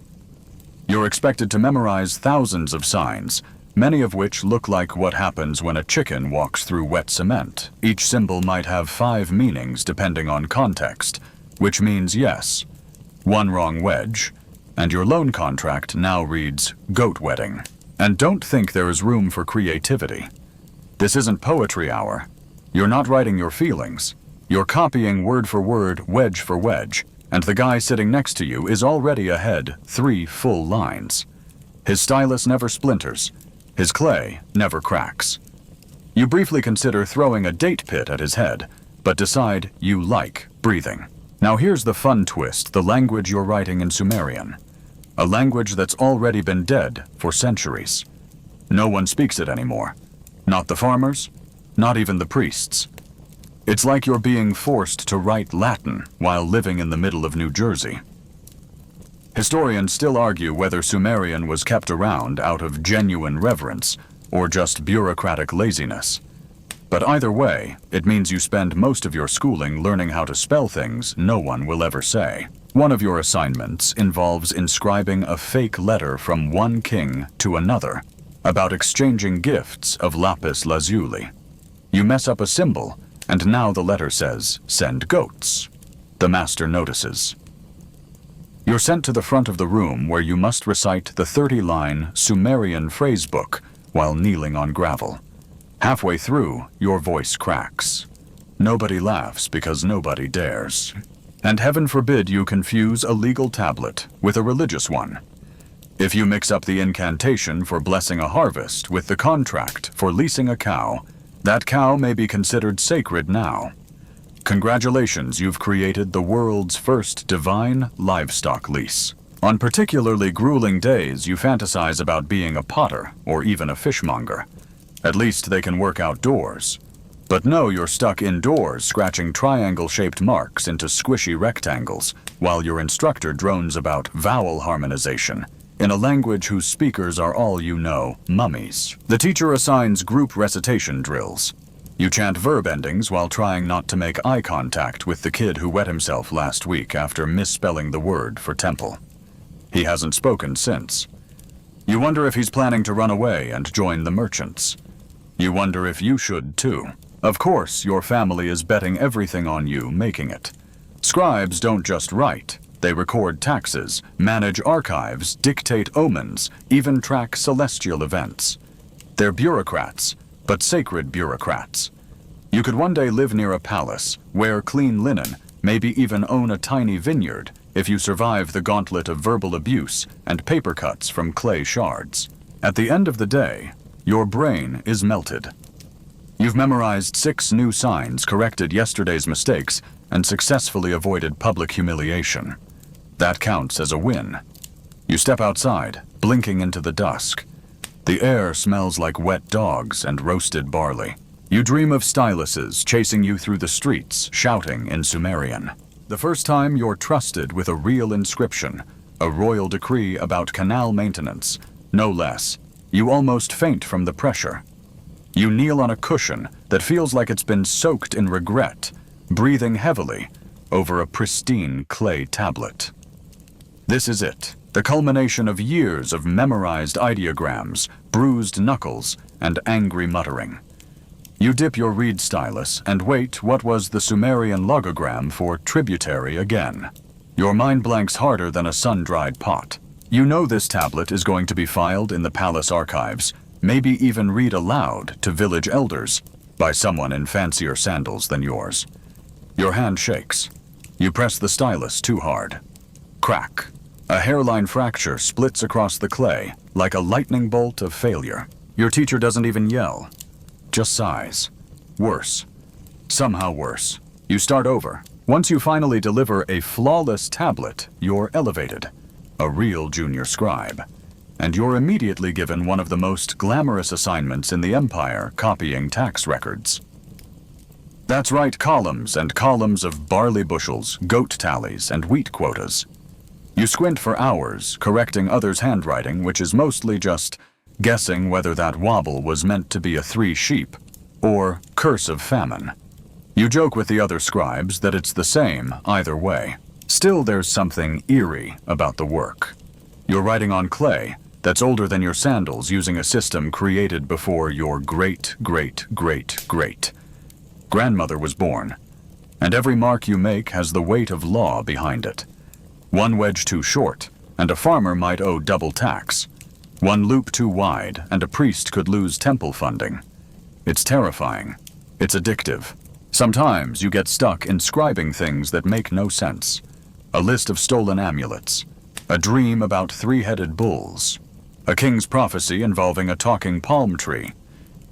You're expected to memorize thousands of signs, many of which look like what happens when a chicken walks through wet cement. Each symbol might have 5 meanings depending on context, which means yes. One wrong wedge, and your loan contract now reads goat wedding. And don't think there is room for creativity. This isn't poetry hour. You're not writing your feelings. You're copying word for word, wedge for wedge, and the guy sitting next to you is already ahead 3 full lines. His stylus never splinters. His clay never cracks. You briefly consider throwing a date pit at his head, but decide you like breathing. Now here's the fun twist, the language you're writing in Sumerian. A language that's already been dead for centuries. No one speaks it anymore. Not the farmers, not even the priests. It's like you're being forced to write Latin while living in the middle of New Jersey. Historians still argue whether Sumerian was kept around out of genuine reverence or just bureaucratic laziness. But either way, it means you spend most of your schooling learning how to spell things no one will ever say. One of your assignments involves inscribing a fake letter from one king to another about exchanging gifts of lapis lazuli. You mess up a symbol, and now the letter says, "Send goats." The master notices. You're sent to the front of the room where you must recite the 30-line Sumerian phrase book while kneeling on gravel. Halfway through, your voice cracks. Nobody laughs because nobody dares. And heaven forbid you confuse a legal tablet with a religious one. If you mix up the incantation for blessing a harvest with the contract for leasing a cow, that cow may be considered sacred now. Congratulations, you've created the world's first divine livestock lease. On particularly grueling days, you fantasize about being a potter or even a fishmonger. At least they can work outdoors. But no, you're stuck indoors scratching triangle-shaped marks into squishy rectangles while your instructor drones about vowel harmonization in a language whose speakers are all you know, mummies. The teacher assigns group recitation drills. You chant verb endings while trying not to make eye contact with the kid who wet himself last week after misspelling the word for temple. He hasn't spoken since. You wonder if he's planning to run away and join the merchants. You wonder if you should too. Of course, your family is betting everything on you making it. Scribes don't just write. They record taxes, manage archives, dictate omens, even track celestial events. They're bureaucrats, but sacred bureaucrats. You could one day live near a palace, wear clean linen, maybe even own a tiny vineyard if you survive the gauntlet of verbal abuse and paper cuts from clay shards. At the end of the day, your brain is melted. You've memorized 6 new signs, corrected yesterday's mistakes, and successfully avoided public humiliation. That counts as a win. You step outside, blinking into the dusk. The air smells like wet dogs and roasted barley. You dream of styluses chasing you through the streets, shouting in Sumerian. The first time you're trusted with a real inscription, a royal decree about canal maintenance, no less. You almost faint from the pressure. You kneel on a cushion that feels like it's been soaked in regret, breathing heavily over a pristine clay tablet. This is it, the culmination of years of memorized ideograms, bruised knuckles, and angry muttering. You dip your reed stylus and wait what was the Sumerian logogram for tributary again. Your mind blanks harder than a sun-dried pot. You know this tablet is going to be filed in the palace archives, maybe even read aloud to village elders by someone in fancier sandals than yours. Your hand shakes. You press the stylus too hard. Crack. A hairline fracture splits across the clay like a lightning bolt of failure. Your teacher doesn't even yell, just sighs. Worse. Somehow worse. You start over. Once you finally deliver a flawless tablet, you're elevated. A real junior scribe. And you're immediately given one of the most glamorous assignments in the Empire, copying tax records. That's right, columns and columns of barley bushels, goat tallies, and wheat quotas. You squint for hours, correcting others' handwriting, which is mostly just guessing whether that wobble was meant to be a 3 sheep or curse of famine. You joke with the other scribes that it's the same either way. Still, there's something eerie about the work. You're writing on clay that's older than your sandals, using a system created before your great-great-great-great grandmother was born. And every mark you make has the weight of law behind it. One wedge too short, and a farmer might owe double tax. One loop too wide, and a priest could lose temple funding. It's terrifying. It's addictive. Sometimes you get stuck inscribing things that make no sense. A list of stolen amulets. A dream about three-headed bulls. A king's prophecy involving a talking palm tree.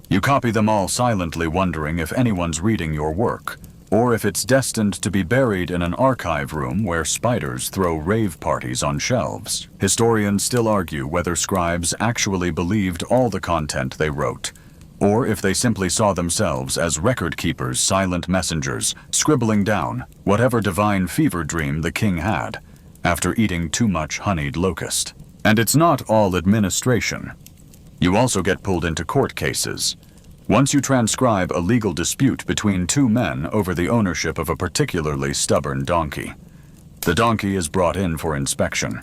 You copy them all silently, wondering if anyone's reading your work, or if it's destined to be buried in an archive room where spiders throw rave parties on shelves. Historians still argue whether scribes actually believed all the content they wrote, or if they simply saw themselves as record keepers, silent messengers, scribbling down whatever divine fever dream the king had after eating too much honeyed locust. And it's not all administration. You also get pulled into court cases. Once you transcribe a legal dispute between two men over the ownership of a particularly stubborn donkey. The donkey is brought in for inspection.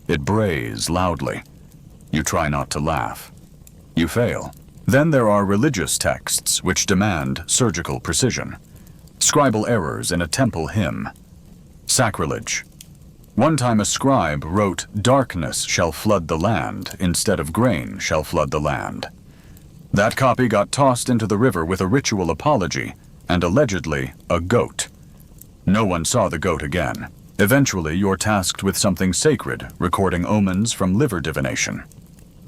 It brays loudly. You try not to laugh. You fail. Then there are religious texts which demand surgical precision. Scribal errors in a temple hymn. Sacrilege. One time a scribe wrote, "Darkness shall flood the land," instead of "grain shall flood the land." That copy got tossed into the river with a ritual apology and allegedly a goat. No one saw the goat again. Eventually, you're tasked with something sacred, recording omens from liver divination.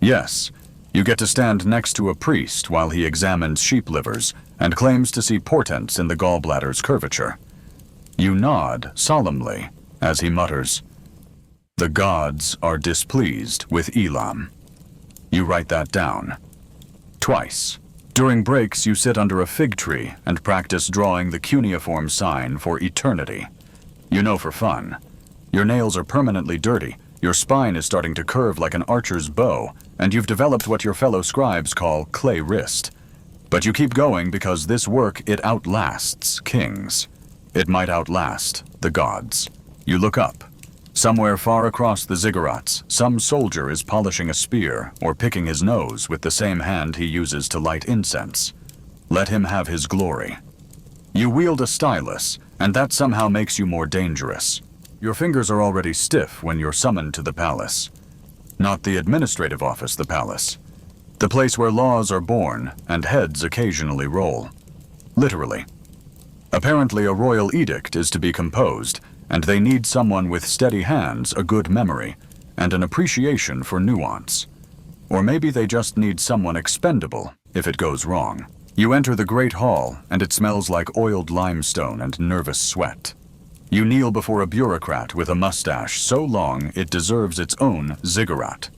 Yes, you get to stand next to a priest while he examines sheep livers and claims to see portents in the gallbladder's curvature. You nod solemnly as he mutters, "The gods are displeased with Elam." You write that down. Twice. During breaks, you sit under a fig tree and practice drawing the cuneiform sign for eternity. You know for fun. Your nails are permanently dirty, your spine is starting to curve like an archer's bow, and you've developed what your fellow scribes call clay wrist. But you keep going because this work, it outlasts kings. It might outlast the gods. You look up. Somewhere far across the ziggurats, some soldier is polishing a spear or picking his nose with the same hand he uses to light incense. Let him have his glory. You wield a stylus, and that somehow makes you more dangerous. Your fingers are already stiff when you're summoned to the palace. Not the administrative office, the palace. The place where laws are born and heads occasionally roll. Literally. Apparently a royal edict is to be composed, and they need someone with steady hands, a good memory, and an appreciation for nuance. Or maybe they just need someone expendable if it goes wrong. You enter the great hall, and it smells like oiled limestone and nervous sweat. You kneel before a bureaucrat with a mustache so long it deserves its own ziggurat.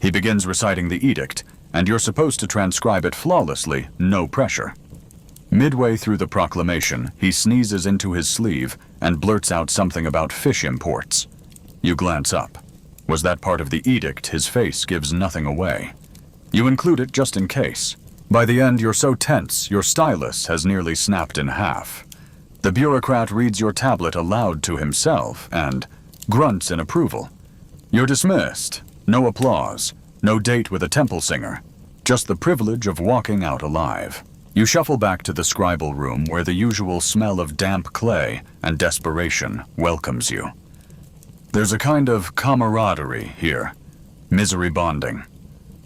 He begins reciting the edict, and you're supposed to transcribe it flawlessly, no pressure. Midway through the proclamation, he sneezes into his sleeve and blurts out something about fish imports. You glance up. Was that part of the edict? His face gives nothing away. You include it just in case. By the end, you're so tense, your stylus has nearly snapped in half. The bureaucrat reads your tablet aloud to himself and grunts in approval. You're dismissed. No applause. No date with a temple singer. Just the privilege of walking out alive. You shuffle back to the scribal room where the usual smell of damp clay and desperation welcomes you. There's a kind of camaraderie here. Misery bonding.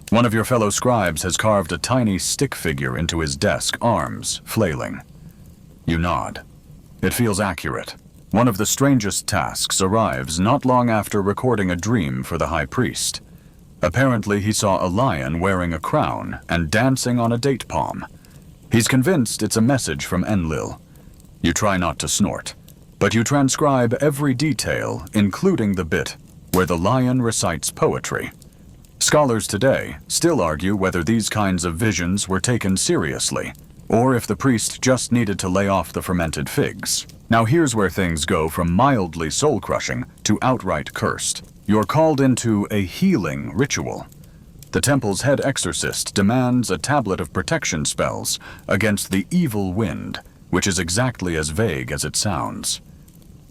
One of your fellow scribes has carved a tiny stick figure into his desk, arms flailing. You nod. It feels accurate. One of the strangest tasks arrives not long after recording a dream for the high priest. Apparently he saw a lion wearing a crown and dancing on a date palm. He's convinced it's a message from Enlil. You try not to snort, but you transcribe every detail, including the bit where the lion recites poetry. Scholars today still argue whether these kinds of visions were taken seriously, or if the priest just needed to lay off the fermented figs. Now here's where things go from mildly soul-crushing to outright cursed. You're called into a healing ritual. The temple's head exorcist demands a tablet of protection spells against the evil wind, which is exactly as vague as it sounds.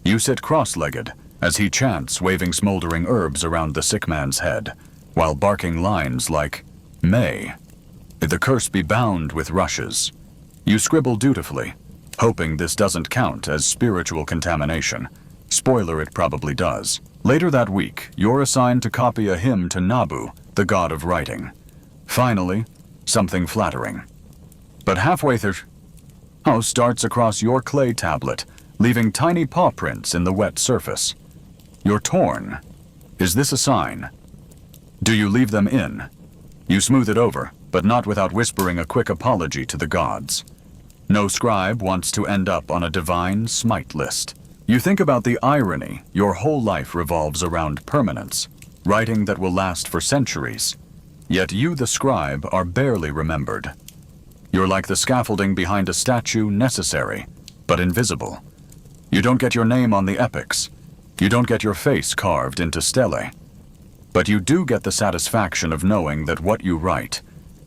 You sit cross-legged as he chants, waving smoldering herbs around the sick man's head, while barking lines like, "May the curse be bound with rushes." You scribble dutifully, hoping this doesn't count as spiritual contamination. Spoiler, it probably does. Later that week, you're assigned to copy a hymn to Nabu the god of writing. Finally, something flattering. But halfway through, mouse darts across your clay tablet, leaving tiny paw prints in the wet surface. You're torn. Is this a sign? Do you leave them in? You smooth it over, but not without whispering a quick apology to the gods. No scribe wants to end up on a divine smite list. You think about the irony. Your whole life revolves around permanence, writing that will last for centuries. Yet you, the scribe, are barely remembered. You're like the scaffolding behind a statue, necessary, but invisible. You don't get your name on the epics. You don't get your face carved into stelae. But you do get the satisfaction of knowing that what you write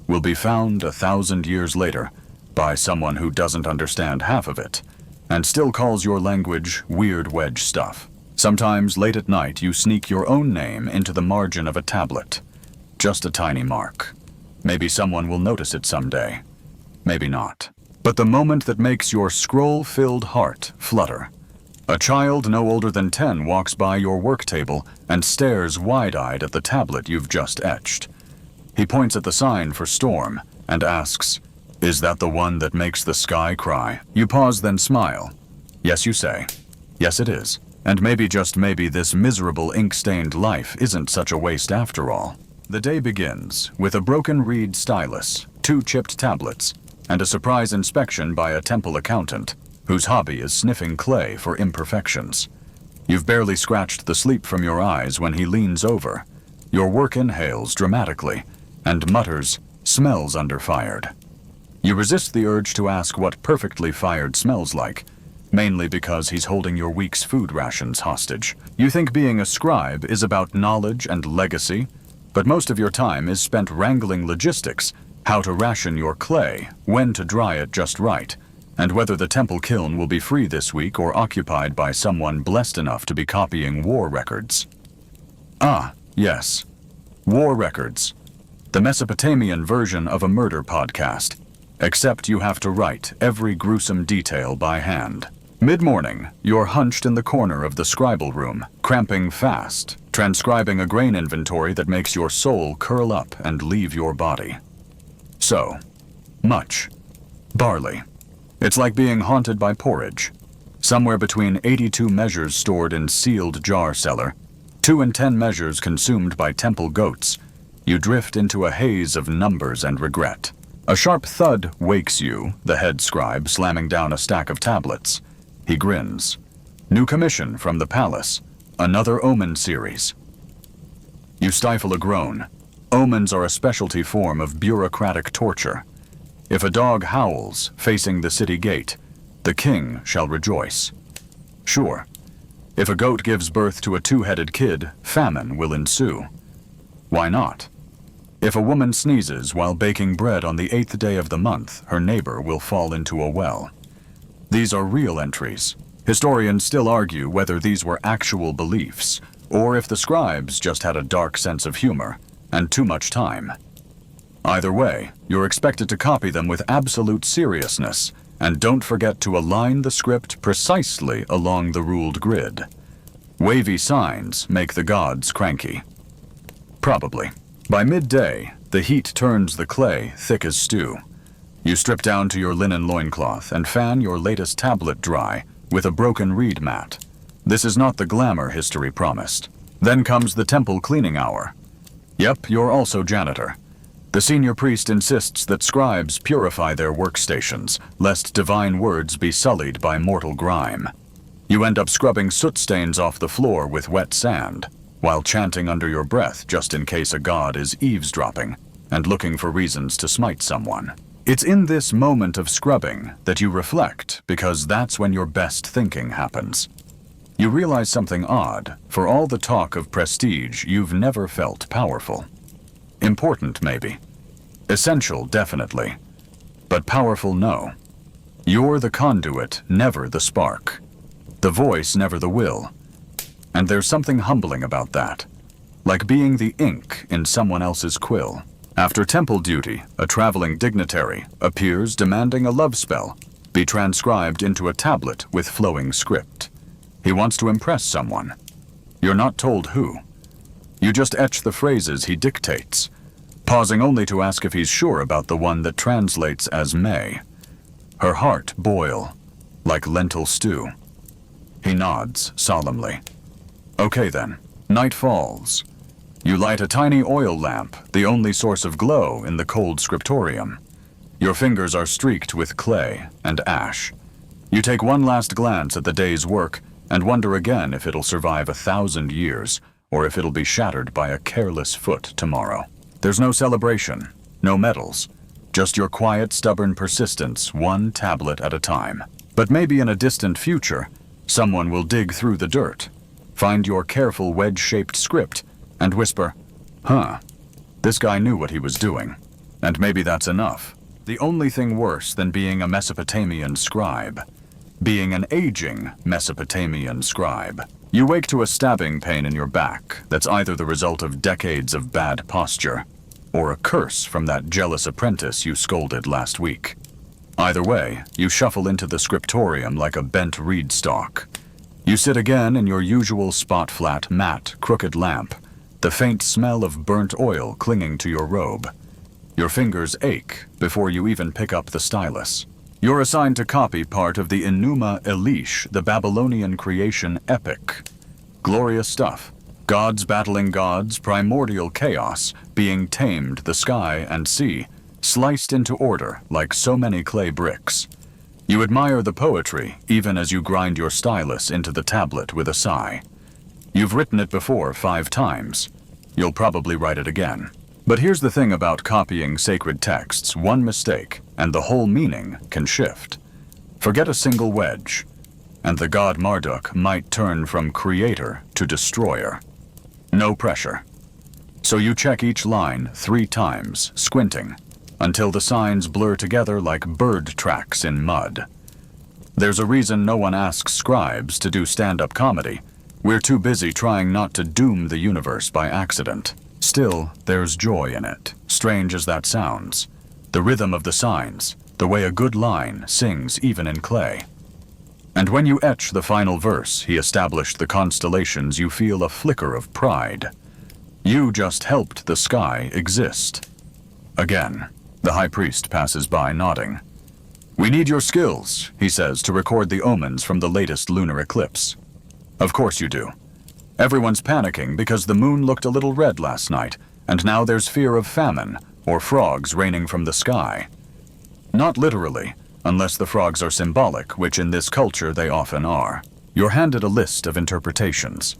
will be found 1,000 years later by someone who doesn't understand half of it, and still calls your language weird wedge stuff. Sometimes late at night you sneak your own name into the margin of a tablet. Just a tiny mark. Maybe someone will notice it someday. Maybe not. But the moment that makes your scroll-filled heart flutter. A child no older than 10 walks by your work table and stares wide-eyed at the tablet you've just etched. He points at the sign for storm and asks, "Is that the one that makes the sky cry?" You pause, then smile. Yes, you say. Yes, it is. And maybe, just maybe, this miserable ink-stained life isn't such a waste after all. The day begins with a broken reed stylus, 2 chipped tablets, and a surprise inspection by a temple accountant, whose hobby is sniffing clay for imperfections. You've barely scratched the sleep from your eyes when he leans over. Your work inhales dramatically and mutters, "Smells underfired." You resist the urge to ask what perfectly fired smells like, mainly because he's holding your week's food rations hostage. You think being a scribe is about knowledge and legacy, but most of your time is spent wrangling logistics, how to ration your clay, when to dry it just right, and whether the temple kiln will be free this week or occupied by someone blessed enough to be copying war records. Ah, yes. War records. The Mesopotamian version of a murder podcast, except you have to write every gruesome detail by hand. Mid-morning, you're hunched in the corner of the scribal room, cramping fast, transcribing a grain inventory that makes your soul curl up and leave your body. So, much. Barley. It's like being haunted by porridge. Somewhere between 82 measures stored in sealed jar cellar, 2 and 10 measures consumed by temple goats, you drift into a haze of numbers and regret. A sharp thud wakes you, the head scribe slamming down a stack of tablets. He grins. New commission from the palace. Another omen series. You stifle a groan. Omens are a specialty form of bureaucratic torture. If a dog howls facing the city gate, the king shall rejoice. Sure, if a goat gives birth to a 2-headed kid, famine will ensue. Why not? If a woman sneezes while baking bread on the 8th day of the month, her neighbor will fall into a well. These are real entries. Historians still argue whether these were actual beliefs, or if the scribes just had a dark sense of humor and too much time. Either way, you're expected to copy them with absolute seriousness, and don't forget to align the script precisely along the ruled grid. Wavy signs make the gods cranky. Probably. By midday, the heat turns the clay thick as stew. You strip down to your linen loincloth and fan your latest tablet dry with a broken reed mat. This is not the glamour history promised. Then comes the temple cleaning hour. Yep, you're also janitor. The senior priest insists that scribes purify their workstations, lest divine words be sullied by mortal grime. You end up scrubbing soot stains off the floor with wet sand, while chanting under your breath just in case a god is eavesdropping and looking for reasons to smite someone. It's in this moment of scrubbing that you reflect, because that's when your best thinking happens. You realize something odd. For all the talk of prestige, you've never felt powerful. Important, maybe. Essential, definitely. But powerful, no. You're the conduit, never the spark. The voice, never the will. And there's something humbling about that. Like being the ink in someone else's quill. After temple duty, a traveling dignitary appears demanding a love spell be transcribed into a tablet with flowing script. He wants to impress someone. You're not told who. You just etch the phrases he dictates, pausing only to ask if he's sure about the one that translates as may. Her heart boil, like lentil stew. He nods solemnly. Okay then, night falls. You light a tiny oil lamp, the only source of glow in the cold scriptorium. Your fingers are streaked with clay and ash. You take one last glance at the day's work and wonder again if it'll survive 1,000 years, or if it'll be shattered by a careless foot tomorrow. There's no celebration, no medals, just your quiet, stubborn persistence, one tablet at a time. But maybe in a distant future, someone will dig through the dirt, find your careful wedge-shaped script, and whisper, "Huh, this guy knew what he was doing." And maybe that's enough. The only thing worse than being a Mesopotamian scribe, being an aging Mesopotamian scribe. You wake to a stabbing pain in your back that's either the result of decades of bad posture, or a curse from that jealous apprentice you scolded last week. Either way, you shuffle into the scriptorium like a bent reed stalk. You sit again in your usual spot-flat, matte, crooked lamp, the faint smell of burnt oil clinging to your robe. Your fingers ache before you even pick up the stylus. You're assigned to copy part of the Enuma Elish, the Babylonian creation epic. Glorious stuff. Gods battling gods, primordial chaos, being tamed, the sky and sea, sliced into order like so many clay bricks. You admire the poetry, even as you grind your stylus into the tablet with a sigh. You've written it before 5 times. You'll probably write it again. But here's the thing about copying sacred texts: one mistake, and the whole meaning can shift. Forget a single wedge, and the god Marduk might turn from creator to destroyer. No pressure. So you check each line 3 times, squinting, until the signs blur together like bird tracks in mud. There's a reason no one asks scribes to do stand-up comedy. We're too busy trying not to doom the universe by accident. Still, there's joy in it, strange as that sounds. The rhythm of the signs, the way a good line sings even in clay. And when you etch the final verse, he established the constellations, you feel a flicker of pride. You just helped the sky exist. Again, the high priest passes by nodding. "We need your skills," he says, "to record the omens from the latest lunar eclipse." Of course you do. Everyone's panicking because the moon looked a little red last night, and now there's fear of famine, or frogs raining from the sky. Not literally, unless the frogs are symbolic, which in this culture they often are. You're handed a list of interpretations.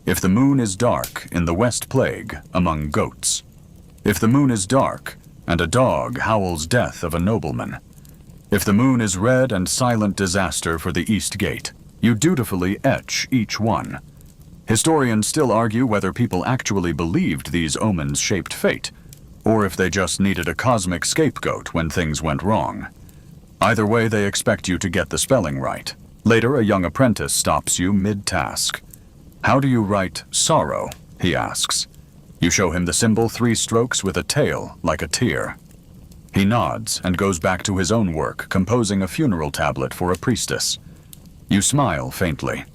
If the moon is dark, in the West Plague, among goats. If the moon is dark, and a dog howls death of a nobleman. If the moon is red and silent disaster for the East Gate, you dutifully etch each one. Historians still argue whether people actually believed these omens shaped fate, or if they just needed a cosmic scapegoat when things went wrong. Either way, they expect you to get the spelling right. Later, a young apprentice stops you mid-task. "How do you write sorrow?" he asks. You show him the symbol 3 strokes with a tail, like a tear. He nods and goes back to his own work, composing a funeral tablet for a priestess. You smile faintly.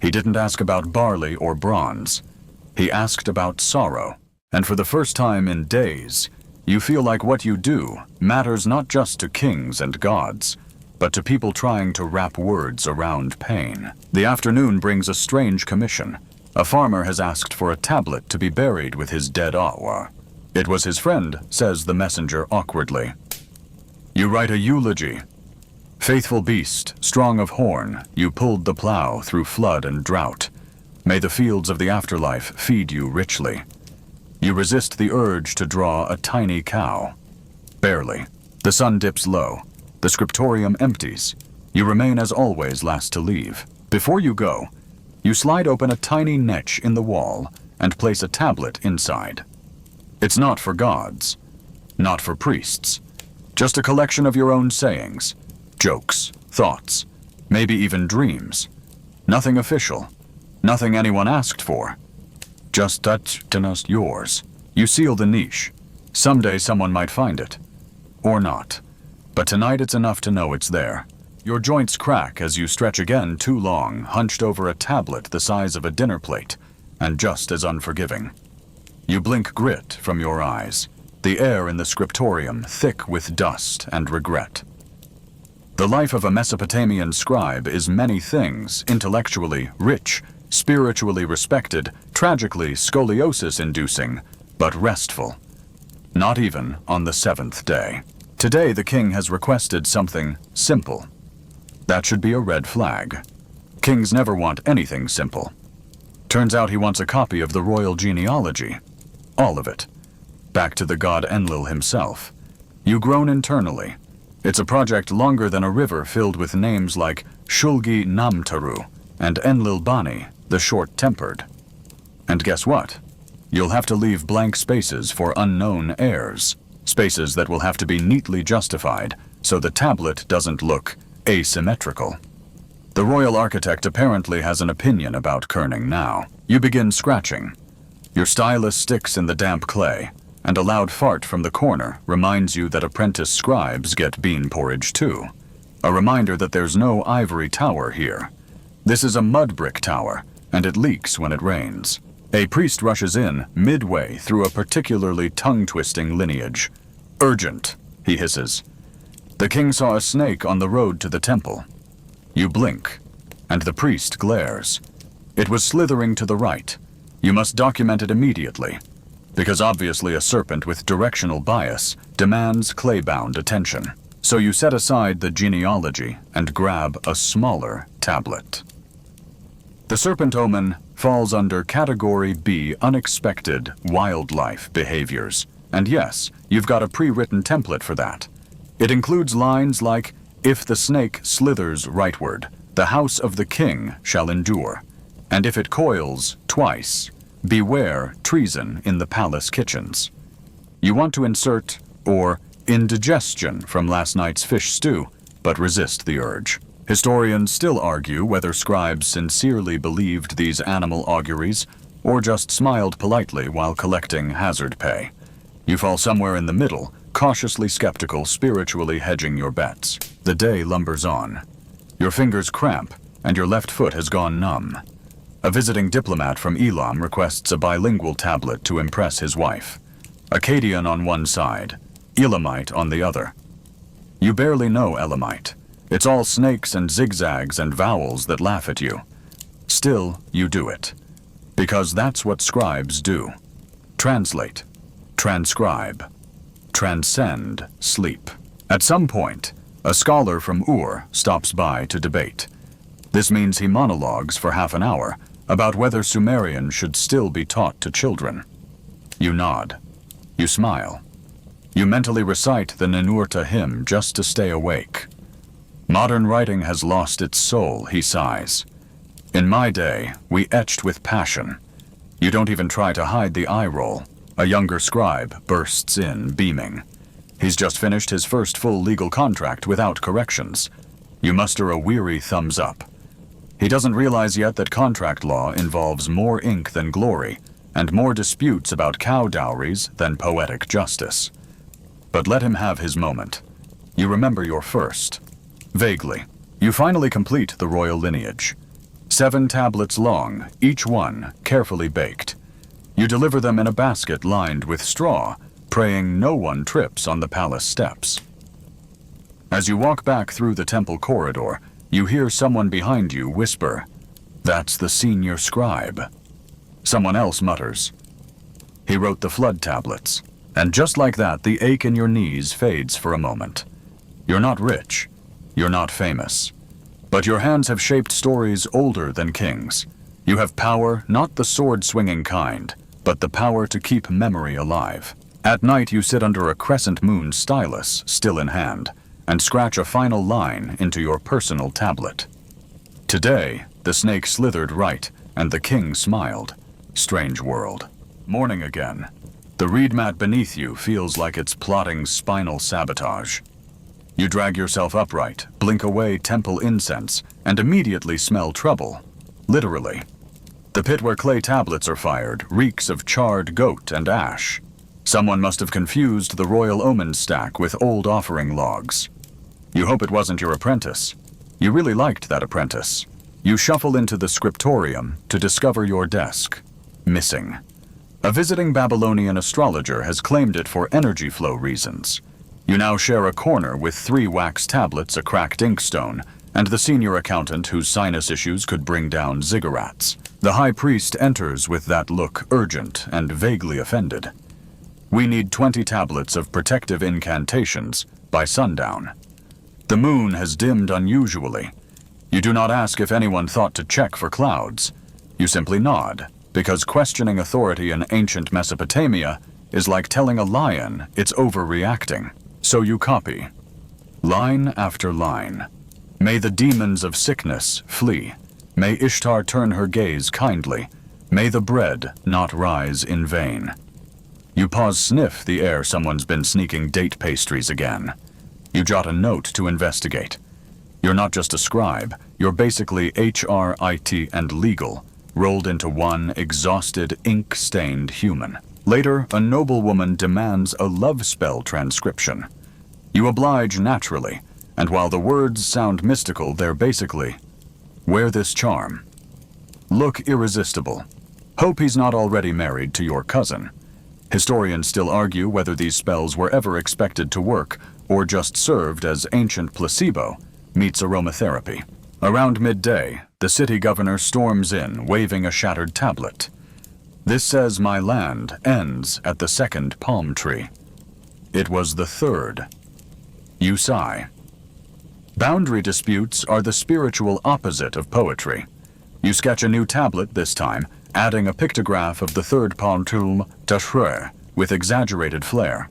He didn't ask about barley or bronze. He asked about sorrow. And for the first time in days, you feel like what you do matters not just to kings and gods, but to people trying to wrap words around pain. The afternoon brings a strange commission. A farmer has asked for a tablet to be buried with his dead awa. It was his friend, says the messenger awkwardly. You write a eulogy. "Faithful beast, strong of horn, you pulled the plow through flood and drought. May the fields of the afterlife feed you richly." You resist the urge to draw a tiny cow. Barely. The sun dips low. The scriptorium empties. You remain as always last to leave. Before you go, you slide open a tiny niche in the wall and place a tablet inside. It's not for gods, not for priests, just a collection of your own sayings, jokes, thoughts, maybe even dreams. Nothing official, nothing anyone asked for. Just yours. You seal the niche. Someday someone might find it. Or not. But tonight it's enough to know it's there. Your joints crack as you stretch again too long, hunched over a tablet the size of a dinner plate, and just as unforgiving. You blink grit from your eyes, the air in the scriptorium thick with dust and regret. The life of a Mesopotamian scribe is many things, intellectually rich, spiritually respected, tragically scoliosis-inducing, but restful. Not even on the seventh day. Today the king has requested something simple. That should be a red flag. Kings never want anything simple. Turns out he wants a copy of the royal genealogy. All of it. Back to the god Enlil himself. You groan internally. It's a project longer than a river filled with names like Shulgi Namtaru and Enlil Bani, the short-tempered. And guess what? You'll have to leave blank spaces for unknown heirs, spaces that will have to be neatly justified so the tablet doesn't look asymmetrical. The royal architect apparently has an opinion about kerning now. You begin scratching. Your stylus sticks in the damp clay, and a loud fart from the corner reminds you that apprentice scribes get bean porridge too. A reminder that there's no ivory tower here. This is a mud brick tower, and it leaks when it rains. A priest rushes in midway through a particularly tongue-twisting lineage. "Urgent," he hisses. The king saw a snake on the road to the temple. You blink, and the priest glares. It was slithering to the right. You must document it immediately, because obviously a serpent with directional bias demands clay-bound attention. So you set aside the genealogy and grab a smaller tablet. The serpent omen falls under Category B unexpected wildlife behaviors. And yes, you've got a pre-written template for that. It includes lines like, "If the snake slithers rightward, the house of the king shall endure. And if it coils twice, beware treason in the palace kitchens." You want to insert, or indigestion from last night's fish stew, but resist the urge. Historians still argue whether scribes sincerely believed these animal auguries or just smiled politely while collecting hazard pay. You fall somewhere in the middle, cautiously skeptical, spiritually hedging your bets. The day lumbers on. Your fingers cramp, and your left foot has gone numb. A visiting diplomat from Elam requests a bilingual tablet to impress his wife. Akkadian on one side, Elamite on the other. You barely know Elamite. It's all snakes and zigzags and vowels that laugh at you. Still, you do it. Because that's what scribes do. Translate, transcribe, transcend sleep. At some point, a scholar from Ur stops by to debate. This means he monologues for half an hour about whether Sumerian should still be taught to children. You nod. You smile. You mentally recite the Ninurta hymn just to stay awake. Modern writing has lost its soul, he sighs. In my day, we etched with passion. You don't even try to hide the eye roll. A younger scribe bursts in, beaming. He's just finished his first full legal contract without corrections. You muster a weary thumbs up. He doesn't realize yet that contract law involves more ink than glory, and more disputes about cow dowries than poetic justice. But let him have his moment. You remember your first. Vaguely. You finally complete the royal lineage. 7 tablets long, each one carefully baked. You deliver them in a basket lined with straw, praying no one trips on the palace steps. As you walk back through the temple corridor, you hear someone behind you whisper, "That's the senior scribe." Someone else mutters, "He wrote the flood tablets." And just like that, the ache in your knees fades for a moment. You're not rich. You're not famous. But your hands have shaped stories older than kings. You have power, not the sword-swinging kind, but the power to keep memory alive. At night, you sit under a crescent moon stylus, still in hand, and scratch a final line into your personal tablet. Today, the snake slithered right, and the king smiled. Strange world. Morning again. The reed mat beneath you feels like it's plotting spinal sabotage. You drag yourself upright, blink away temple incense, and immediately smell trouble. Literally. The pit where clay tablets are fired reeks of charred goat and ash. Someone must have confused the royal omen stack with old offering logs. You hope it wasn't your apprentice. You really liked that apprentice. You shuffle into the scriptorium to discover your desk. Missing. A visiting Babylonian astrologer has claimed it for energy flow reasons. You now share a corner with 3 wax tablets, a cracked inkstone, and the senior accountant whose sinus issues could bring down ziggurats. The high priest enters with that look urgent and vaguely offended. We need 20 tablets of protective incantations by sundown. The moon has dimmed unusually. You do not ask if anyone thought to check for clouds. You simply nod, because questioning authority in ancient Mesopotamia is like telling a lion it's overreacting. So you copy, line after line. May the demons of sickness flee. May Ishtar turn her gaze kindly. May the bread not rise in vain. You pause, sniff the air someone's been sneaking date pastries again. You jot a note to investigate. You're not just a scribe, you're basically HR, IT, and legal, rolled into one exhausted, ink-stained human. Later, a noblewoman demands a love spell transcription. You oblige naturally, and while the words sound mystical, they're basically, wear this charm. Look irresistible. Hope he's not already married to your cousin. Historians still argue whether these spells were ever expected to work, or just served as ancient placebo meets aromatherapy. Around midday, the city governor storms in, waving a shattered tablet. This says my land ends at the 2nd palm tree. It was the 3rd. You sigh. Boundary disputes are the spiritual opposite of poetry. You sketch a new tablet this time, adding a pictograph of the 3rd palm tree Tashre with exaggerated flair.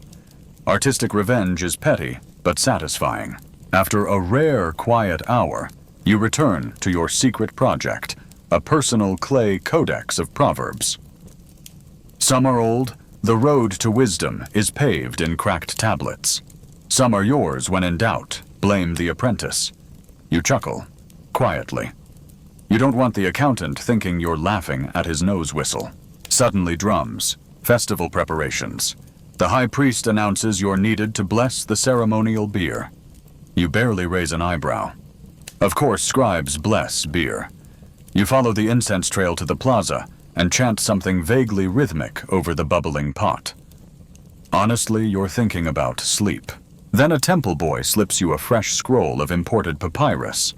Artistic revenge is petty, but satisfying. After a rare quiet hour, you return to your secret project, a personal clay codex of proverbs. Some are old, the road to wisdom is paved in cracked tablets. Some are yours when in doubt, blame the apprentice. You chuckle, quietly. You don't want the accountant thinking you're laughing at his nose whistle. Suddenly drums, festival preparations. The high priest announces you're needed to bless the ceremonial beer. You barely raise an eyebrow. Of course, scribes bless beer. You follow the incense trail to the plaza and chant something vaguely rhythmic over the bubbling pot. Honestly, you're thinking about sleep. Then a temple boy slips you a fresh scroll of imported papyrus.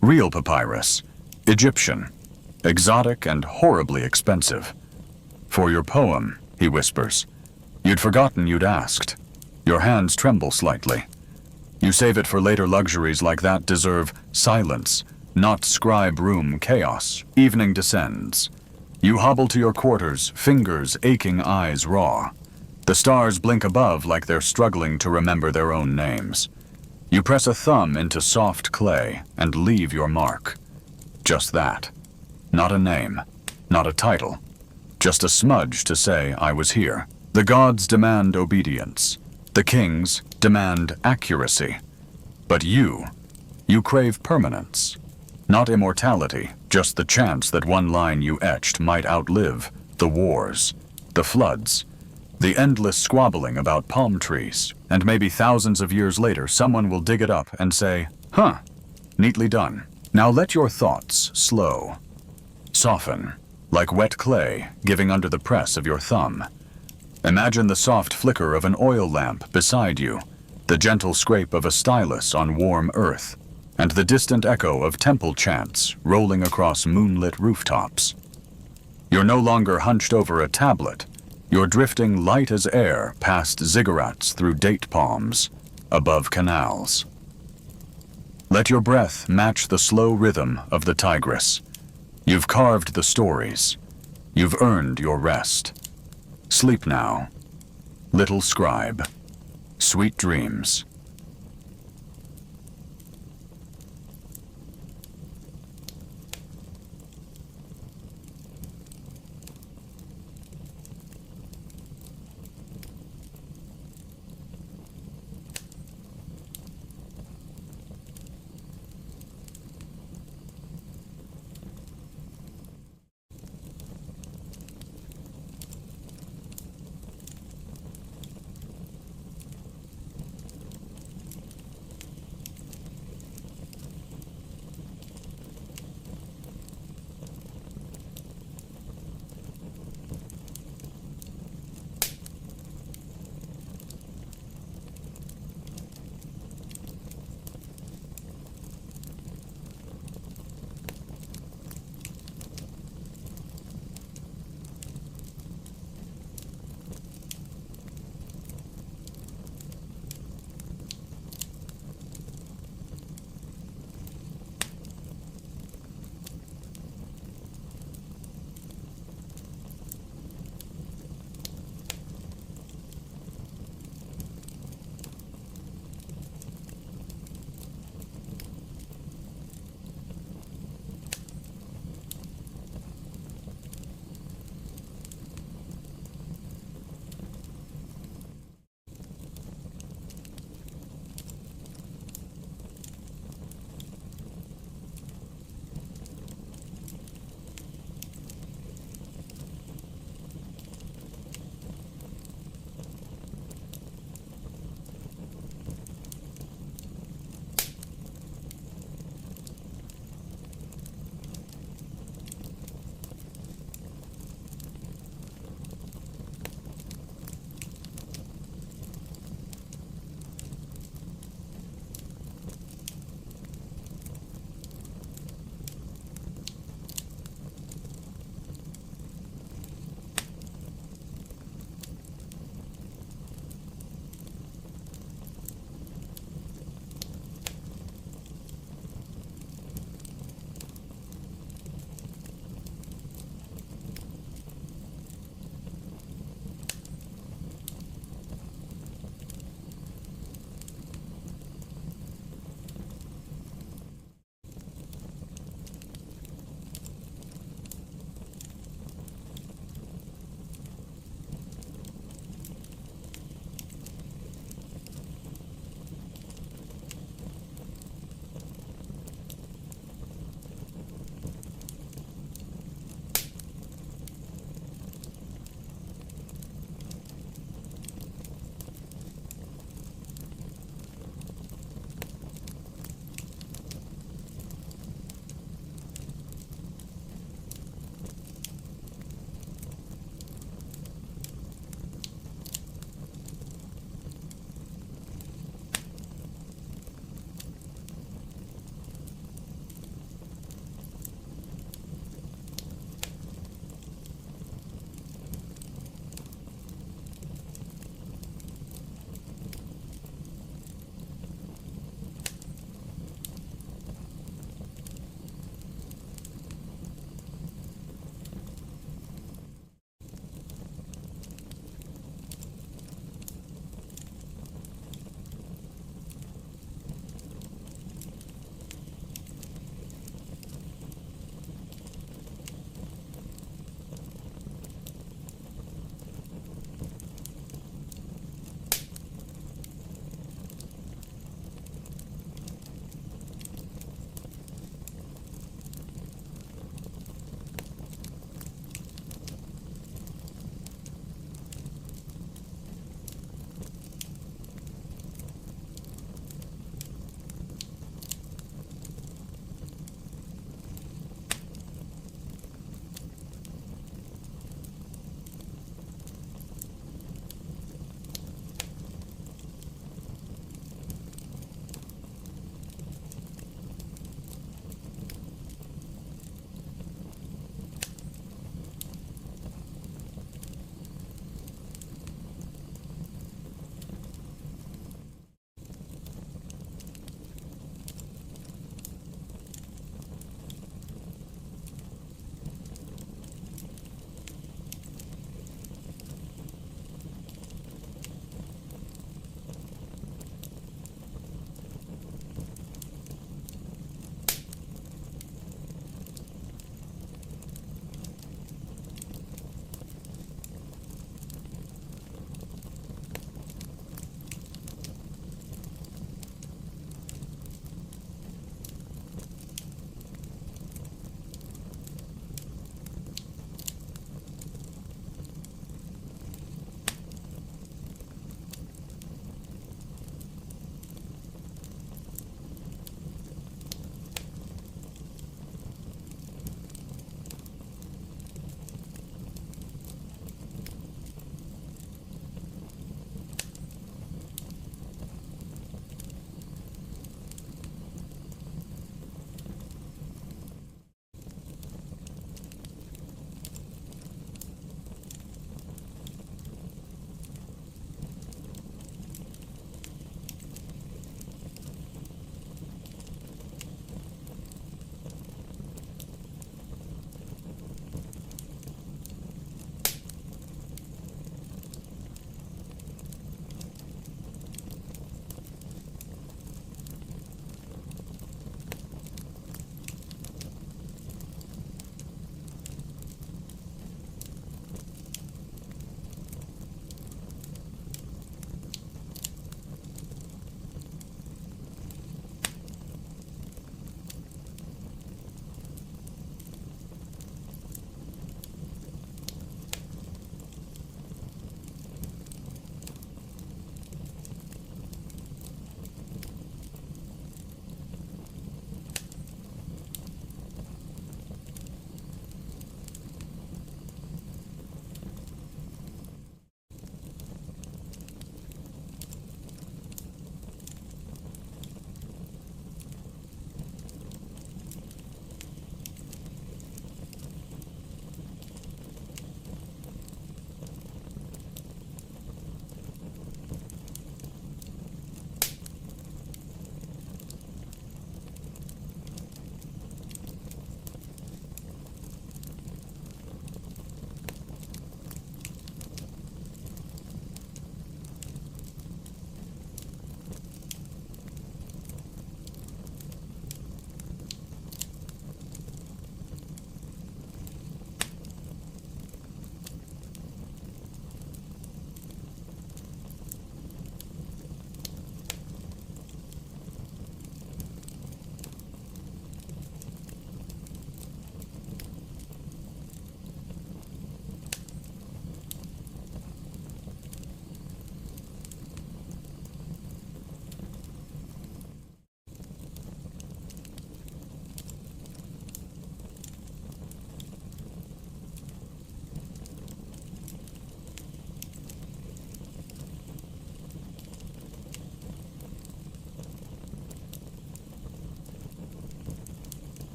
Real papyrus. Egyptian. Exotic and horribly expensive. For your poem, he whispers. You'd forgotten you'd asked. Your hands tremble slightly. You save it for later luxuries like that deserve silence, not scribe room chaos. Evening descends. You hobble to your quarters, fingers aching, eyes raw. The stars blink above like they're struggling to remember their own names. You press a thumb into soft clay and leave your mark. Just that. Not a name, not a title. Just a smudge to say I was here. The gods demand obedience. The kings demand accuracy. But you crave permanence. Not immortality, just the chance that one line you etched might outlive the wars, the floods, the endless squabbling about palm trees, and maybe thousands of years later someone will dig it up and say, huh, neatly done. Now let your thoughts slow. Soften, like wet clay giving under the press of your thumb. Imagine the soft flicker of an oil lamp beside you, the gentle scrape of a stylus on warm earth, and the distant echo of temple chants rolling across moonlit rooftops. You're no longer hunched over a tablet. You're drifting light as air past ziggurats through date palms, above canals. Let your breath match the slow rhythm of the Tigris. You've carved the stories. You've earned your rest. Sleep now, little scribe. Sweet dreams.